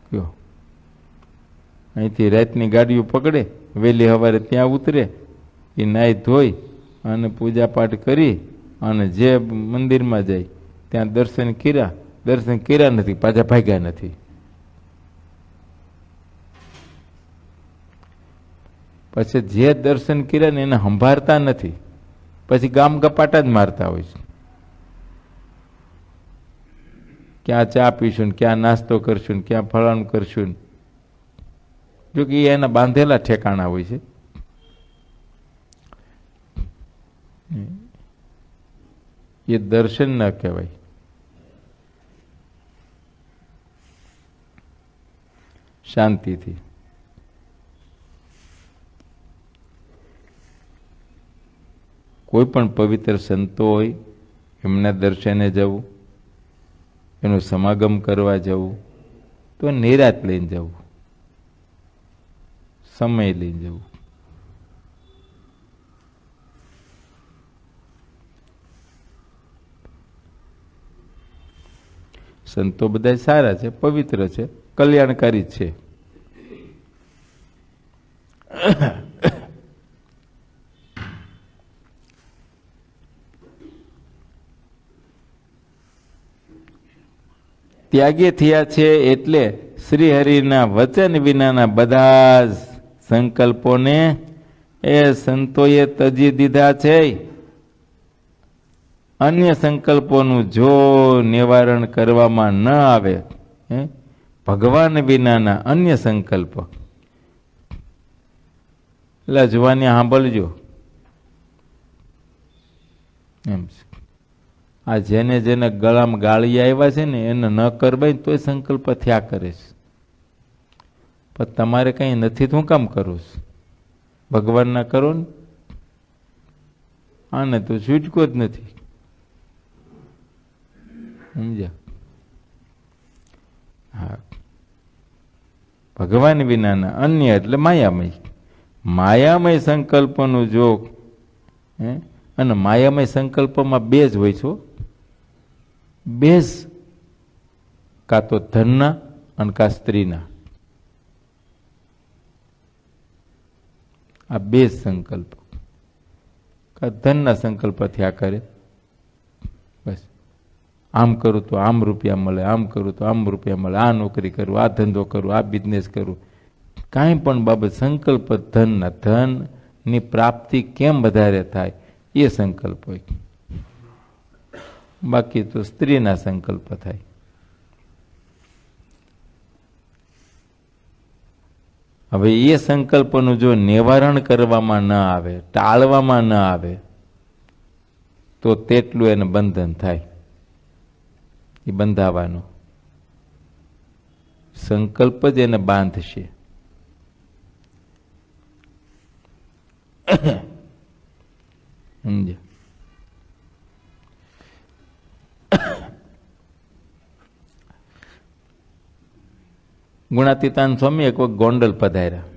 કયો અહીંથી રાતની ગાડીઓ પકડે, વહેલી સવારે ત્યાં ઉતરે, એ નાહી ધોઈ અને પૂજા પાઠ કરી અને જે મંદિરમાં જાય ત્યાં દર્શન કર્યા નથી, પાછા ભાગ્યા નથી. પછી જે દર્શન કર્યા ને એને સંભાળતા નથી. પછી ગામ ગપાટા જ મારતા હોય છે. ક્યાં ચા પીશું, ક્યાં નાસ્તો કરશું, ક્યાં ફળાનું કરશું. જો કે એના બાંધેલા ઠેકાણા હોય છે. એ દર્શન ન કહેવાય. શાંતિથી કોઈ પણ પવિત્ર સંતો હોય એમના દર્શને જવું, એનું સમાગમ કરવા જવું, તો નિરાત લઈને જવું, સમય લઈને જવું. સંતો બધા સારા છે, પવિત્ર છે, કલ્યાણકારી છે. ત્યાગી થયા છે એટલે શ્રી હરિના વચન વિનાના બધા જ સંકલ્પોને એ સંતોએ તજી દીધા છે. અન્ય સંકલ્પોનું જો નિવારણ કરવામાં ન આવે, ભગવાન વિનાના અન્ય સંકલ્પ, એટલે જુવાની સાંભળજો એમ છે. આ જેને જેને ગળામાં ગાળી આવ્યા છે ને એને ન કરવાય તોય સંકલ્પ થયા કરે છે. પણ તમારે કઈ નથી તો હું કામ કરું છું? ભગવાનના કરો ને. આને તો છૂટકો જ નથી. સમજ્યા? હા, ભગવાન વિનાના અન્ય એટલે માયામય. માયામય સંકલ્પનું જો અને માયામય સંકલ્પમાં બે જ હોય છો. બે જ, કાં તો ધનના અને કાં સ્ત્રીના. આ બે જ સંકલ્પ. કાં ધનના સંકલ્પ થયા કરે, બસ આમ કરું તો આમ રૂપિયા મળે, આમ કરું તો આમ રૂપિયા મળે, આ નોકરી કરું, આ ધંધો કરું, આ બિઝનેસ કરું. કાંઈ પણ બાબત સંકલ્પ ધનના, ધનની પ્રાપ્તિ કેમ વધારે થાય એ સંકલ્પ હોય. બાકી તો સ્ત્રીના સંકલ્પ થાય. હવે એ સંકલ્પનું જો નિવારણ કરવામાં ન આવે, ટાળવામાં ન આવે, તો તેટલું એને બંધન થાય. એ બંધાવાનો સંકલ્પ જ એને બાંધશે. સમજ્યા? ગુણાતીતાન સ્વામી એક વખત ગોંડલ પધાર્યા.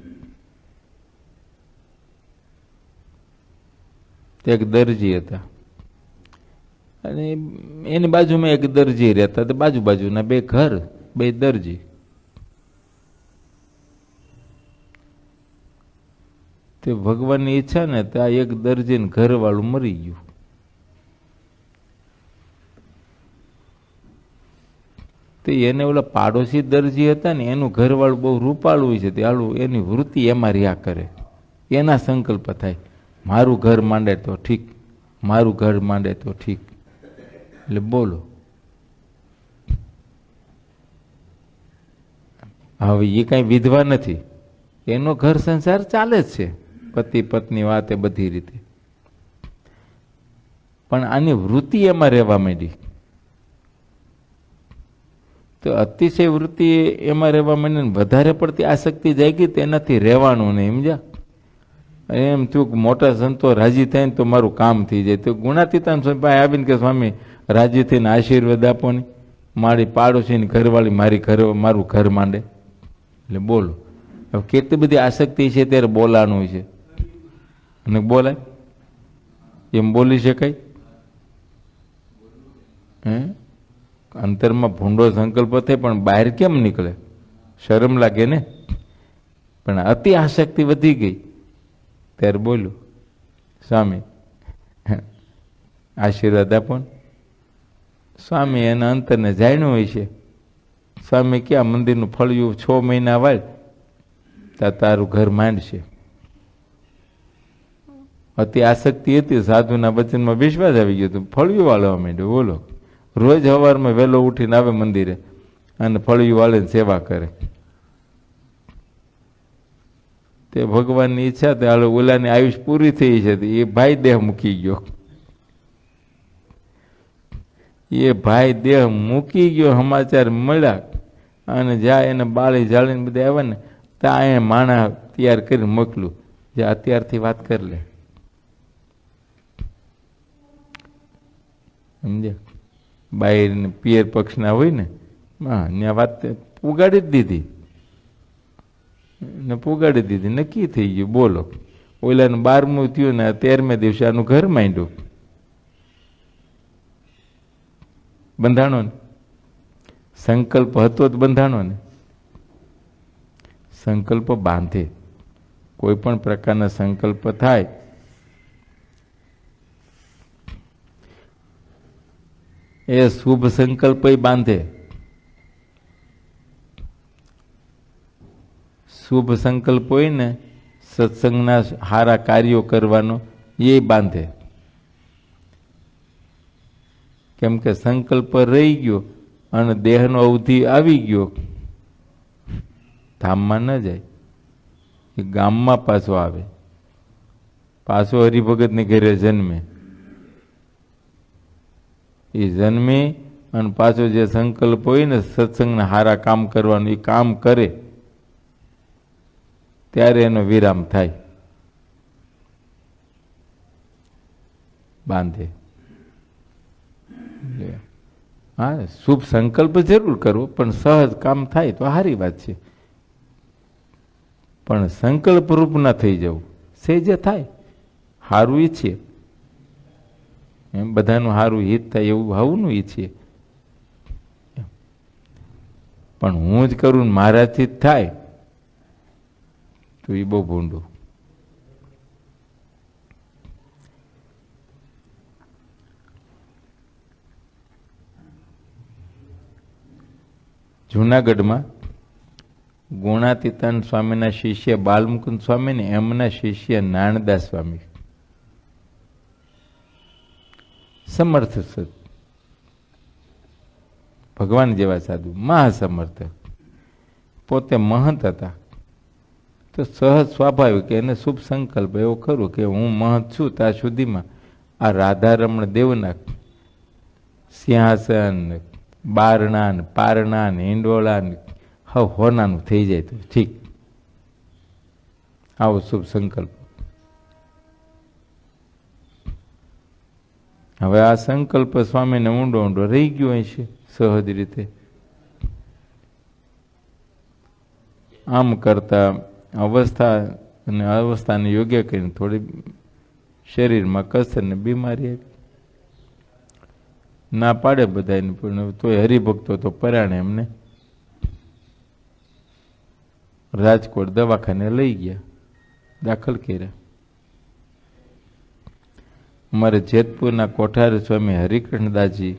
તે એક દરજી હતા અને એની બાજુમાં એક દરજી રહેતા. તો બાજુ બાજુના બે ઘર, બે દરજી. તે ભગવાનની ઈચ્છા ને તો આ એક દરજીને ઘરવાળું મરી ગયું. તો એને ઓલા પાડોશી દરજી હતા ને એનું ઘરવાળું બહુ રૂપાળું છે. તે આલું એની વૃત્તિ એમાં રહ્યા કરે. એના સંકલ્પ થાય, મારું ઘર માંડે તો ઠીક, મારું ઘર માંડે તો ઠીક. એટલે બોલો, હવે એ કઈ વિધવા નથી, એનો ઘર સંસાર ચાલે જ છે, પતિ પત્ની વાતે બધી રીતે. પણ આની વૃત્તિ એમાં રહેવા માંડી. તો અતિશય વૃત્તિ એમાં રહેવા માંડી, વધારે પડતી આસક્તિ જાગી તો એનાથી રહેવાનું નહીં. સમજ્યા? એમ થયું કે મોટા સંતો રાજી થાય ને તો મારું કામ થઈ જાય. તો ગુણાતીતાન સ્વામી પાસે આવીને કે સ્વામી રાજી થઈને આશીર્વાદ આપો ને, મારી પાડોશીની ઘરવાળી મારું ઘર માંડે. એટલે બોલો, હવે કેટલી બધી આસક્તિ છે ત્યારે બોલાનું છે. અને બોલાય એમ બોલી શકાય? અંતરમાં ભૂંડો સંકલ્પ થાય પણ બહાર કેમ નીકળે? શરમ લાગે ને. પણ અતિ આસક્તિ વધી ગઈ ત્યારે બોલ્યું, સ્વામી આશીર્વાદ આપો ને. સ્વામી એના અંતરને જાણ્યું હોય છે. સ્વામી ક્યાં મંદિરનું ફળિયું 6 મહિના વાળ તારું ઘર માંડશે. અતિ આસક્તિ હતી, સાધુના વચનમાં વિશ્વાસ આવી ગયો તો ફળિયું વાળવા માંડ્યો. બોલો, રોજ સવારમાં વહેલો ઉઠીને આવે મંદિરે અને ફળિયું વાળીને સેવા કરે. તે ભગવાનની ઈચ્છા તે હાલો ઓલાની આયુષ પૂરી થઈ છે, એ ભાઈ દેહ મૂકી ગયો. એ ભાઈ દેહ મૂકી ગયો, સમાચાર મળ્યા અને જ્યાં એને બાળી જાળીને બધા આવ્યા ને ત્યાં અહીંયા માણા તૈયાર કરીને મોકલું, જે અત્યારથી વાત કરી લે. સમજે? બાઈ ને પિયર પક્ષના હોય ને, હા, ત્યાં વાત પુગાડી જ દીધી ને પુગાડી દીધી, નક્કી થઈ ગયું. બોલો, ઓલાનું 12મું થયું ને 13મે દિવસે આનું ઘર માંડ્યું. બંધાણો ને, સંકલ્પ હતો જ બંધાણો ને. સંકલ્પ બાંધે, કોઈ પણ પ્રકારના સંકલ્પ થાય એ શુભ સંકલ્પ બાંધે. શુભ સંકલ્પ હોય ને, સત્સંગના સારા કાર્યો કરવાનો એ બાંધે. કેમ કે સંકલ્પ રહી ગયો અને દેહનો અવધિ આવી ગયો, ધામમાં ન જાય, એ ગામમાં પાછો આવે, પાછો હરિભગતની ઘરે જન્મે. એ જન્મે અને પાછો જે સંકલ્પ હોય ને સત્સંગના સારા કામ કરવાનું, એ કામ કરે ત્યારે એનો વિરામ થાય, બાંધે. હા, શુભ સંકલ્પ જરૂર કરવો, પણ સહજ કામ થાય તો સારી વાત છે. પણ સંકલ્પ રૂપ ના થઈ જવું, સહેજે થાય, સારું ઈચ્છીએ એમ બધાનું સારું હિત થાય એવું હવનું ઈચ્છીએ, પણ હું જ કરું ને મારાથી જ થાય તો એ બહુ ભૂંડું. જૂનાગઢમાં ગુણાતીતાન સ્વામીના શિષ્ય બાલમુકુંદ સ્વામી ને એમના શિષ્ય નાનદાસ સ્વામી સમર્થ સત, ભગવાન જેવા સાધુ, મહાસમર્થ, પોતે મહંત હતા. તો સહજ સ્વાભાવિક એને શુભ સંકલ્પ એવો ખરો કે હું મહંત છું ત્યાં સુધીમાં આ રાધારમણ દેવના સિંહાસન, બારણા ને પારણા ને હિંડોળા ને હોનાનું થઈ જાય તો ઠીક. આવો શુભ સંકલ્પ. હવે આ સંકલ્પ સ્વામીને ઊંડો ઊંડો રહી ગયો હોય છે સહજ રીતે. આમ કરતા અવસ્થા અને અવસ્થાને યોગ્ય કરીને થોડી શરીરમાં કસર ને બીમારી આવી. ના પાડે બધાને, પણ તોય હરિભક્તો તો પરાણે એમને રાજકોટ દવાખાને લઈ ગયા, દાખલ કર્યા. અમારે જેતપુરના કોઠારી સ્વામી હરિકૃષ્ણદાસજી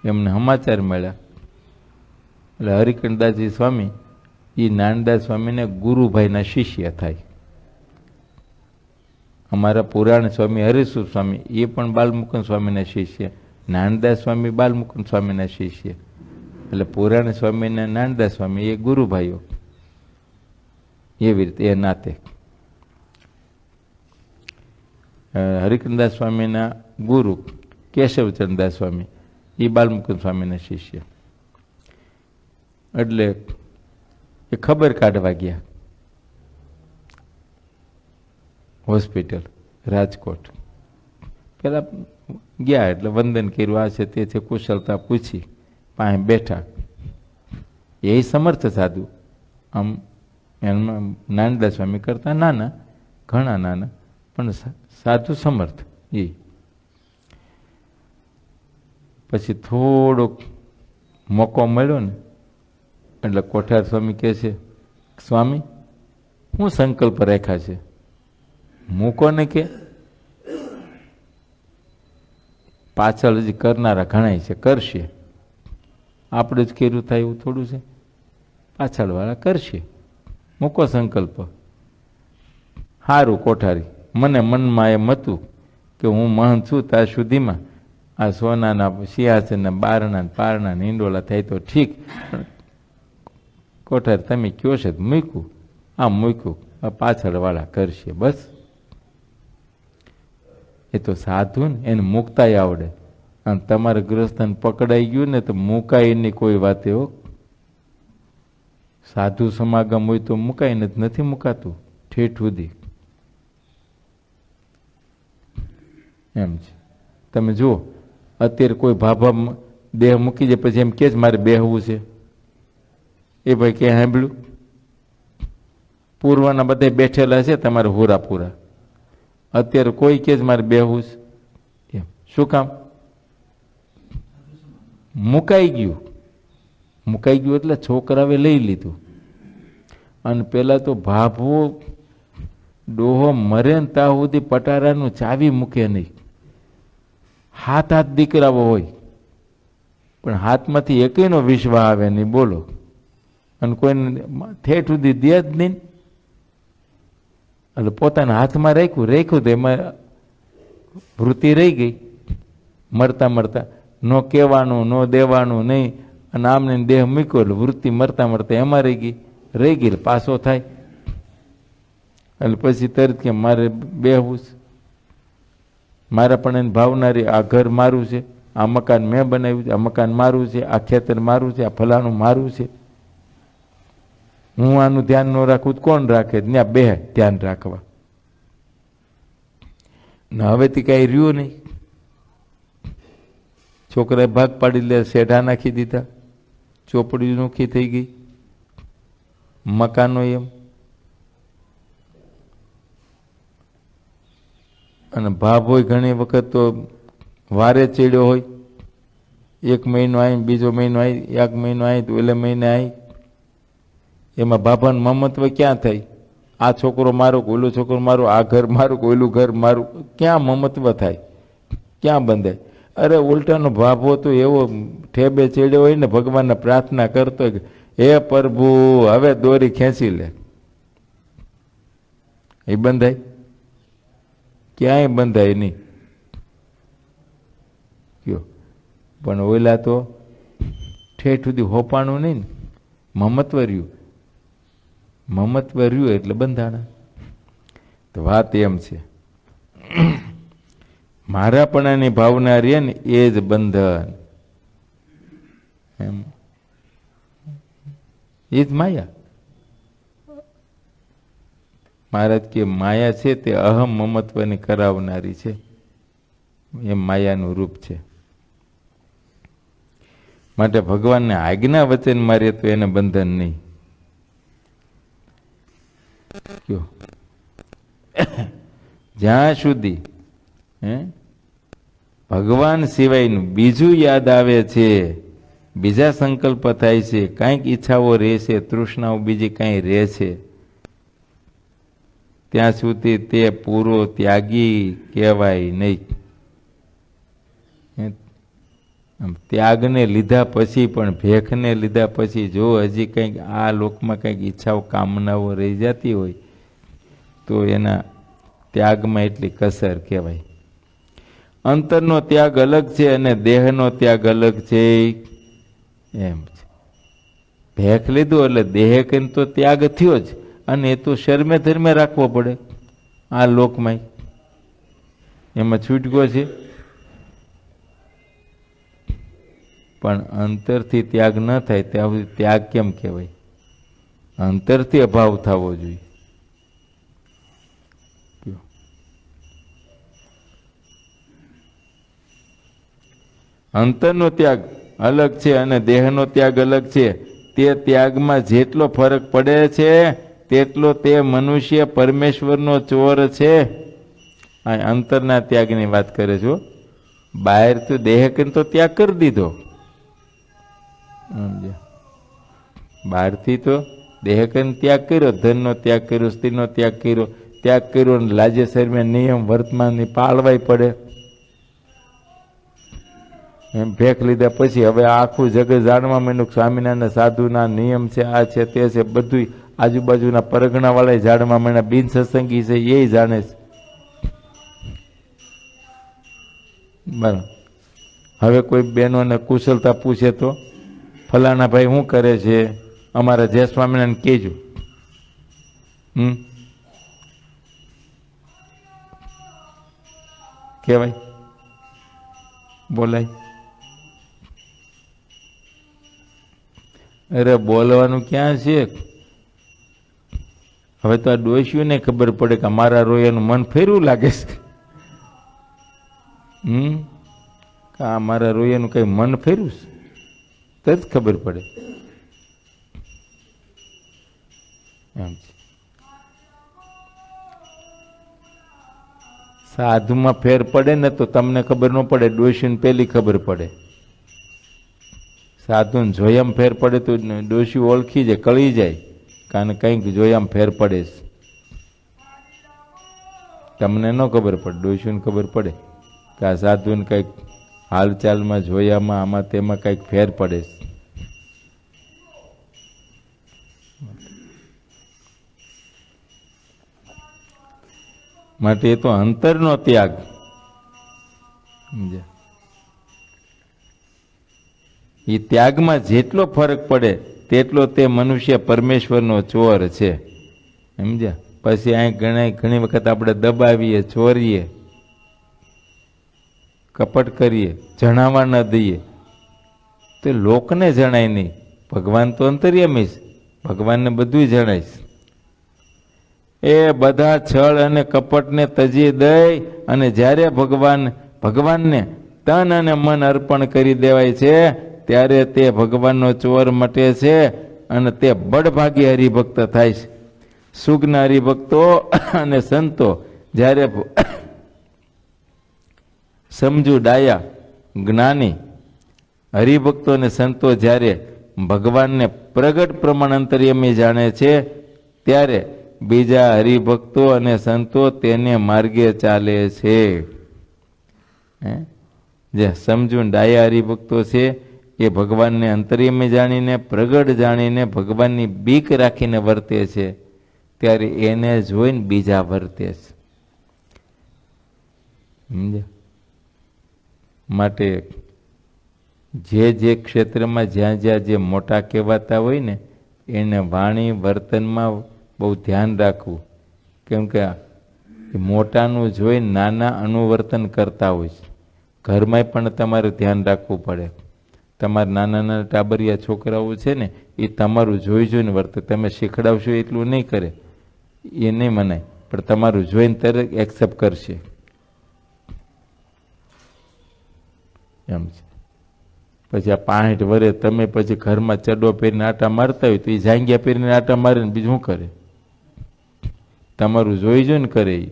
એમને સમાચાર મળ્યા. એટલે હરિકૃષ્ણદાસજી સ્વામી એ નાનદાસ સ્વામીને ગુરુભાઈના શિષ્ય થાય. અમારા પુરાણ સ્વામી હરિસુર સ્વામી એ પણ બાલમુકુંદ સ્વામીના શિષ્ય, નાનદાસ સ્વામી બાલમુકુંદ સ્વામીના શિષ્ય. એટલે પુરાણ સ્વામીના નાનદાસ સ્વામી એ ગુરુભાઈઓ, એવી રીતે એ નાતે. હરિકૃષ્ણદાસ સ્વામીના ગુરુ કેશવચંદદાસ સ્વામી એ બાલમુકુંદ સ્વામીના શિષ્ય. એટલે એ ખબર કાઢવા ગયા હોસ્પિટલ રાજકોટ. પેલા ગયા એટલે વંદન કર્યું, આ છે તે છે, કુશળતા પૂછી, પાસે બેઠા. એ સમર્થ સાધુ, આમ એમાં નાનદાસ સ્વામી કરતા નાના, ઘણા નાના, પણ સાધુ સમર્થ. એ પછી થોડોક મોકો મળ્યો ને એટલે કોઠાર સ્વામી કહે છે, સ્વામી હું સંકલ્પ રાખ્યા છે, મૂકો ને કે પાછળ હજી કરનારા ઘણા છે, કરશે. આપણે જ કર્યું થાય એવું થોડું છે, પાછળ વાળા કરશે, મૂકો સંકલ્પ. સારું કોઠારી મને મનમાં એમ હતું કે હું મહંત છું ત્યાં સુધીમાં આ સોનાના સિંહાસનના બારણા પારણા હિંડોળા થાય તો ઠીક, પણ કોઠાર તમે કયો છે મૂક્યું, આ મૂક્યું, આ પાછળવાળા કરશે બસ. એ તો સાધુ ને એને મૂકતાય આવડે, અને તમારે ગ્રસ્થાન પકડાઈ ગયું ને તો મુકાય એની કોઈ વાત હો. સાધુ સમાગમ હોય તો મુકાય ને નથી મુકાતું ઠેઠ સુધી એમ છે. તમે જુઓ અત્યારે કોઈ ભાભા દેહ મૂકી જાય પછી એમ કે જ મારે બેહવું છે, એ ભાઈ ક્યાં સાંભળ્યું? પૂર્વના બધા બેઠેલા છે તમારે હોરાપુરા, અત્યારે કોઈ કે જ મારે બેહવું છે એમ શું કામ? મુકાઈ ગયું. મુકાઈ ગયું એટલે છોકરાએ લઈ લીધું. અને પેલા તો ભાભવો ડોહો મરે ને ત્યાં સુધી પટારાનું ચાવી મૂકે નહીં. હાથ હાથ દીકરાઓ હોય પણ હાથમાંથી એકેયનો વિશ્વાસ આવે નહીં, બોલો. અને કોઈને ઠેઠ સુધી દે જ નહીં. એટલે પોતાના હાથમાં રાખ્યું તો એમાં વૃત્તિ રહી ગઈ. મરતા મરતા ન કહેવાનું ન દેવાનું નહીં, અને આમને દેહ મૂક્યો એટલે વૃત્તિ મરતા મરતા એમાં રહી ગઈ એટલે પાછો થાય. એટલે પછી તરત કે મારે બેહવું છે, મારા પણ એને ભાવનારી આ ઘર મારું છે, આ મકાન મેં બનાવ્યું છે, આ મકાન મારું છે, આ ખેતર મારું છે, આ ફલાણું મારું છે. હું આનું ધ્યાન ન રાખું તો કોણ રાખે? ત્યાં બે ધ્યાન રાખવા. હવેથી કઈ રહ્યું નહીં. છોકરાએ ભાગ પાડી લે, શેઢા નાખી દીધા, ચોપડી નોખી થઈ ગઈ, મકાનો એમ. અને ભાવ હોય ઘણી વખત તો વારે ચડ્યો હોય, એક મહિનો આવી બીજો મહિનો આવી, એક મહિનો આવી તો ઓલે મહિને આવી. એમાં બાપાનું મમત્વ ક્યાં થાય? આ છોકરો મારો કે ઓલો છોકરો મારો, આ ઘર મારું કે ઓલું ઘર મારું, ક્યાં મમત્વ થાય? ક્યાં બંધાય? અરે ઉલટાનો ભાભો તો એવો ઠેબે ચડ્યો હોય ને, ભગવાનને પ્રાર્થના કરતો હોય કે હે પ્રભુ હવે દોરી ખેંચી લે. એ બંધાય? ક્યાંય બંધાય નહીં. કયો પણ ઓલા તો ઠેઠ સુધી હોપાણું નહીં ને, મમત્વ રહ્યું. મમત્વ રહ્યું એટલે બંધાણા. તો વાત એમ છે, મારાપણાની ભાવના રહે ને એ જ બંધન. એમ એ જ માયા. મહારાજ કે માયા છે તે અહમ મમત્વની કરાવનારી છે, એમ માયાનું રૂપ છે. માટે ભગવાનને આજ્ઞા વચન મારીએ તો એને બંધન નહીં. કયો જ્યાં સુધી ભગવાન સિવાયનું બીજું યાદ આવે છે, બીજા સંકલ્પ થાય છે, કાંઈક ઈચ્છાઓ રહેશે, તૃષ્ણાઓ બીજી કાંઈ રહે છે, ત્યાં સુધી તે પૂરો ત્યાગી કહેવાય નહીં. ત્યાગને લીધા પછી પણ, ભેખને લીધા પછી જો હજી કંઈક આ લોકમાં કંઈક ઈચ્છાઓ કામનાઓ રહી જતી હોય તો એના ત્યાગમાં એટલી કસર કહેવાય. અંતરનો ત્યાગ અલગ છે અને દેહનો ત્યાગ અલગ છે. એમ છે, ભેખ લીધું એટલે દેહ કરીને તો ત્યાગ થયો જ, અને એ તો શરમે ધર્મે રાખવો પડે આ લોકમાં. એમાં છૂટકો છે. પણ અંતરથી ત્યાગ ન થાય ત્યાં સુધી ત્યાગ કેમ કહેવાય? અંતરથી અભાવ થવો જોઈએ. અંતરનો ત્યાગ અલગ છે અને દેહનો ત્યાગ અલગ છે. તે ત્યાગમાં જેટલો ફરક પડે છે તેટલો તે મનુષ્ય પરમેશ્વરનો ચોર છે. આ અંતરના ત્યાગની વાત કરે છો. બહાર તો દેહ કરીને તો ત્યાગ કરી દીધો. બહારથી તો દેહ કરીને ત્યાગ કર્યો, ધનનો ત્યાગ કર્યો, સ્ત્રીનો ત્યાગ કર્યો, લાજે શરીર નિયમ વર્તમાનની પાળવાય પડે. એમ ભેખ લીધા પછી હવે આખું જગત જાણવા માંડ્યું, સ્વામિનારાયણ સાધુના નિયમ છે, આ છે તે છે, બધું આજુબાજુના પરગણા વાળા જાણવા માંડ્યા, બિન સત્સંગી છે એ જાણે છે. બરાબર. હવે કોઈ બહેનોને કુશળતા પૂછે તો ફલાણા ભાઈ શું કરે છે, અમારા જય સ્વામિનારાયણ કહેજો. કહેવાય, બોલાય? અરે બોલવાનું ક્યાં છે? હવે તો આ ડોશીઓને ખબર પડે કે મારા રોયાનું મન ફેરવું લાગે છે. આ મારા રોયાનું કઈ મન ફેરવું છે તો જ ખબર પડે. એમ છે. સાધુમાં ફેર પડે ને તો તમને ખબર ન પડે, ડોશીને પેલી ખબર પડે. સાધુને જોયામ ફેર પડે તો ડોશી ઓળખી જાય, કળી જાય, કારણ કંઈક જોયામ ફેર પડે છે. તમને ન ખબર પડે, ડોશીને ખબર પડે કે આ સાધુને કંઈક હાલચાલમાં જોયામાં આમાં તેમાં કંઈક ફેર પડે છે. માટે એ તો અંતરનો ત્યાગ. સમજ્યા? એ ત્યાગમાં જેટલો ફરક પડે તેટલો તે મનુષ્ય પરમેશ્વરનો ચોર છે. સમજ્યા? પછી અહીં ઘણી વખત આપણે દબાવીએ, ચોરીએ, કપટ કરીએ, જણાવવા ન દઈએ તો લોકને જણાય નહીં. ભગવાન તો અંતર્યામી છે, ભગવાનને બધું જણાય છે. એ બધા છળ અને કપટને તજી દઈ અને જ્યારે ભગવાનને તન અને મન અર્પણ કરી દેવાય છે ત્યારે તે ભગવાનનો ચોર મટે છે અને તે બળભાગી હરિભક્ત થાય છે. સુજ્ઞ હરિભક્તો અને સંતો જ્યારે સમજુ ડાયા જ્ઞાની હરિભક્તો અને સંતો જ્યારે ભગવાનને પ્રગટ પ્રમાણ અંતર્યામી જાણે છે ત્યારે બીજા હરિભક્તો અને સંતો તેને માર્ગે ચાલે છે. જે સમજુ ડાયા હરિભક્તો છે એ ભગવાનને અંતર્યામી જાણીને, પ્રગટ જાણીને, ભગવાનની બીક રાખીને વર્તે છે, ત્યારે એને જોઈને બીજા વર્તે છે. સમજ્યા? માટે જે ક્ષેત્રમાં જ્યાં જે મોટા કહેવાતા હોય ને એને વાણી વર્તનમાં બહુ ધ્યાન રાખવું. કેમ કે મોટાનું જોઈ નાના અનુવર્તન કરતા હોય છે. ઘરમાં પણ તમારે ધ્યાન રાખવું પડે. તમારા નાના નાના ટાબરિયા છોકરાઓ છે ને એ તમારું જોઈને વર્તે. તમે શીખડાવશો એટલું નહીં કરે, એ નહીં મનાય, પણ તમારું જોઈને તરત એક્સેપ્ટ કરશે. એમ છે. પછી આ 65 વર્ષે તમે પછી ઘરમાં ચડો પહેરીને આટા મારતા હોય તો એ જાંગિયા પહેરીને આટા મારે ને બીજું શું કરે? તમારું જોઈને કરે. એ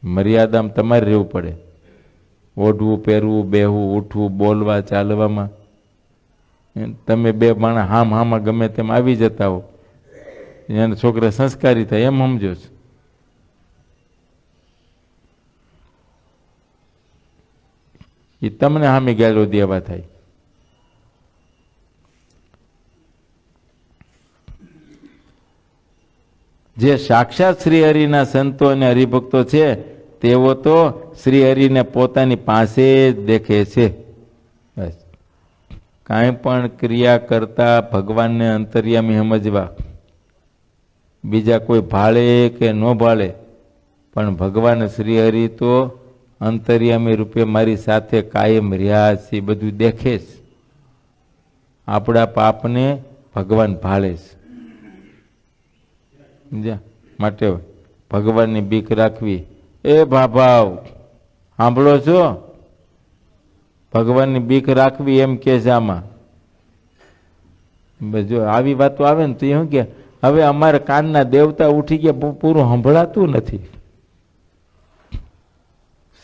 મર્યાદામાં તમારે રહેવું પડે. ઓઢવું, પહેરવું, બેહવું, ઉઠવું, બોલવા, ચાલવામાં તમે બે માણસ હામાં ગમે તેમ આવી જતા હો, એના છોકરા સંસ્કારી થાય એમ સમજો છો. એ તમને સામે ગાળો દેવા થાય. જે સાક્ષાત શ્રી હરિના સંતો અને હરિભક્તો છે તેઓ તો શ્રી હરિને પોતાની પાસે જ દેખે છે. બસ કાંઈ પણ ક્રિયા કરતા ભગવાનને અંતર્યામી સમજવા. બીજા કોઈ ભાળે કે ન ભાળે પણ ભગવાન શ્રી હરિ તો અંતર્યામી રૂપે મારી સાથે કાયમ રહ્યા છે, બધું દેખે છે. આપણા પાપને ભગવાન ભાળે છે. સમજ્યા? માટે ભગવાનની બીક રાખવી. એ ભાભાવ સાંભળો છો? ભગવાનની બીક રાખવી એમ કે છે આમાં. જો આવી વાતો આવે ને તો એવું કે હવે અમારા કાનના દેવતા ઉઠી ગયા, પૂરું સંભળાતું નથી.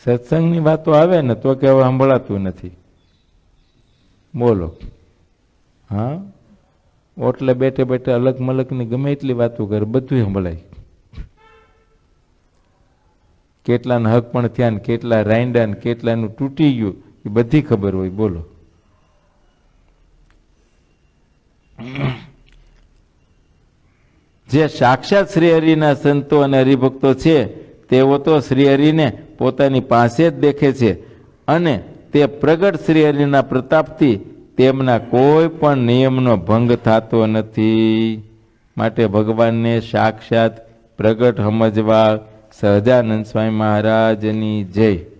સત્સંગની વાતો આવે ને તો કે હવે સંભળાતું નથી. બોલો. હા, ઓટલે બેઠે બેઠે અલગ મલકની ગમે એટલી વાતો કરે, બધું સંભળાય. કેટલાના હક પણ થયા ને કેટલા રાયંડા ને કેટલાનું તૂટી ગયું એ બધી ખબર હોય. બોલો. જે સાક્ષાત શ્રી હરિના સંતો અને હરિભક્તો છે તેઓ તો શ્રી હરિને પોતાની પાસે જ દેખે છે અને તે પ્રગટ શ્રી હરિના પ્રતાપથી તેમના કોઈ પણ નિયમનો ભંગ થતો નથી. માટે ભગવાનને સાક્ષાત પ્રગટ સમજવા સહજાનંદ સ્વામી મહારાજની જય.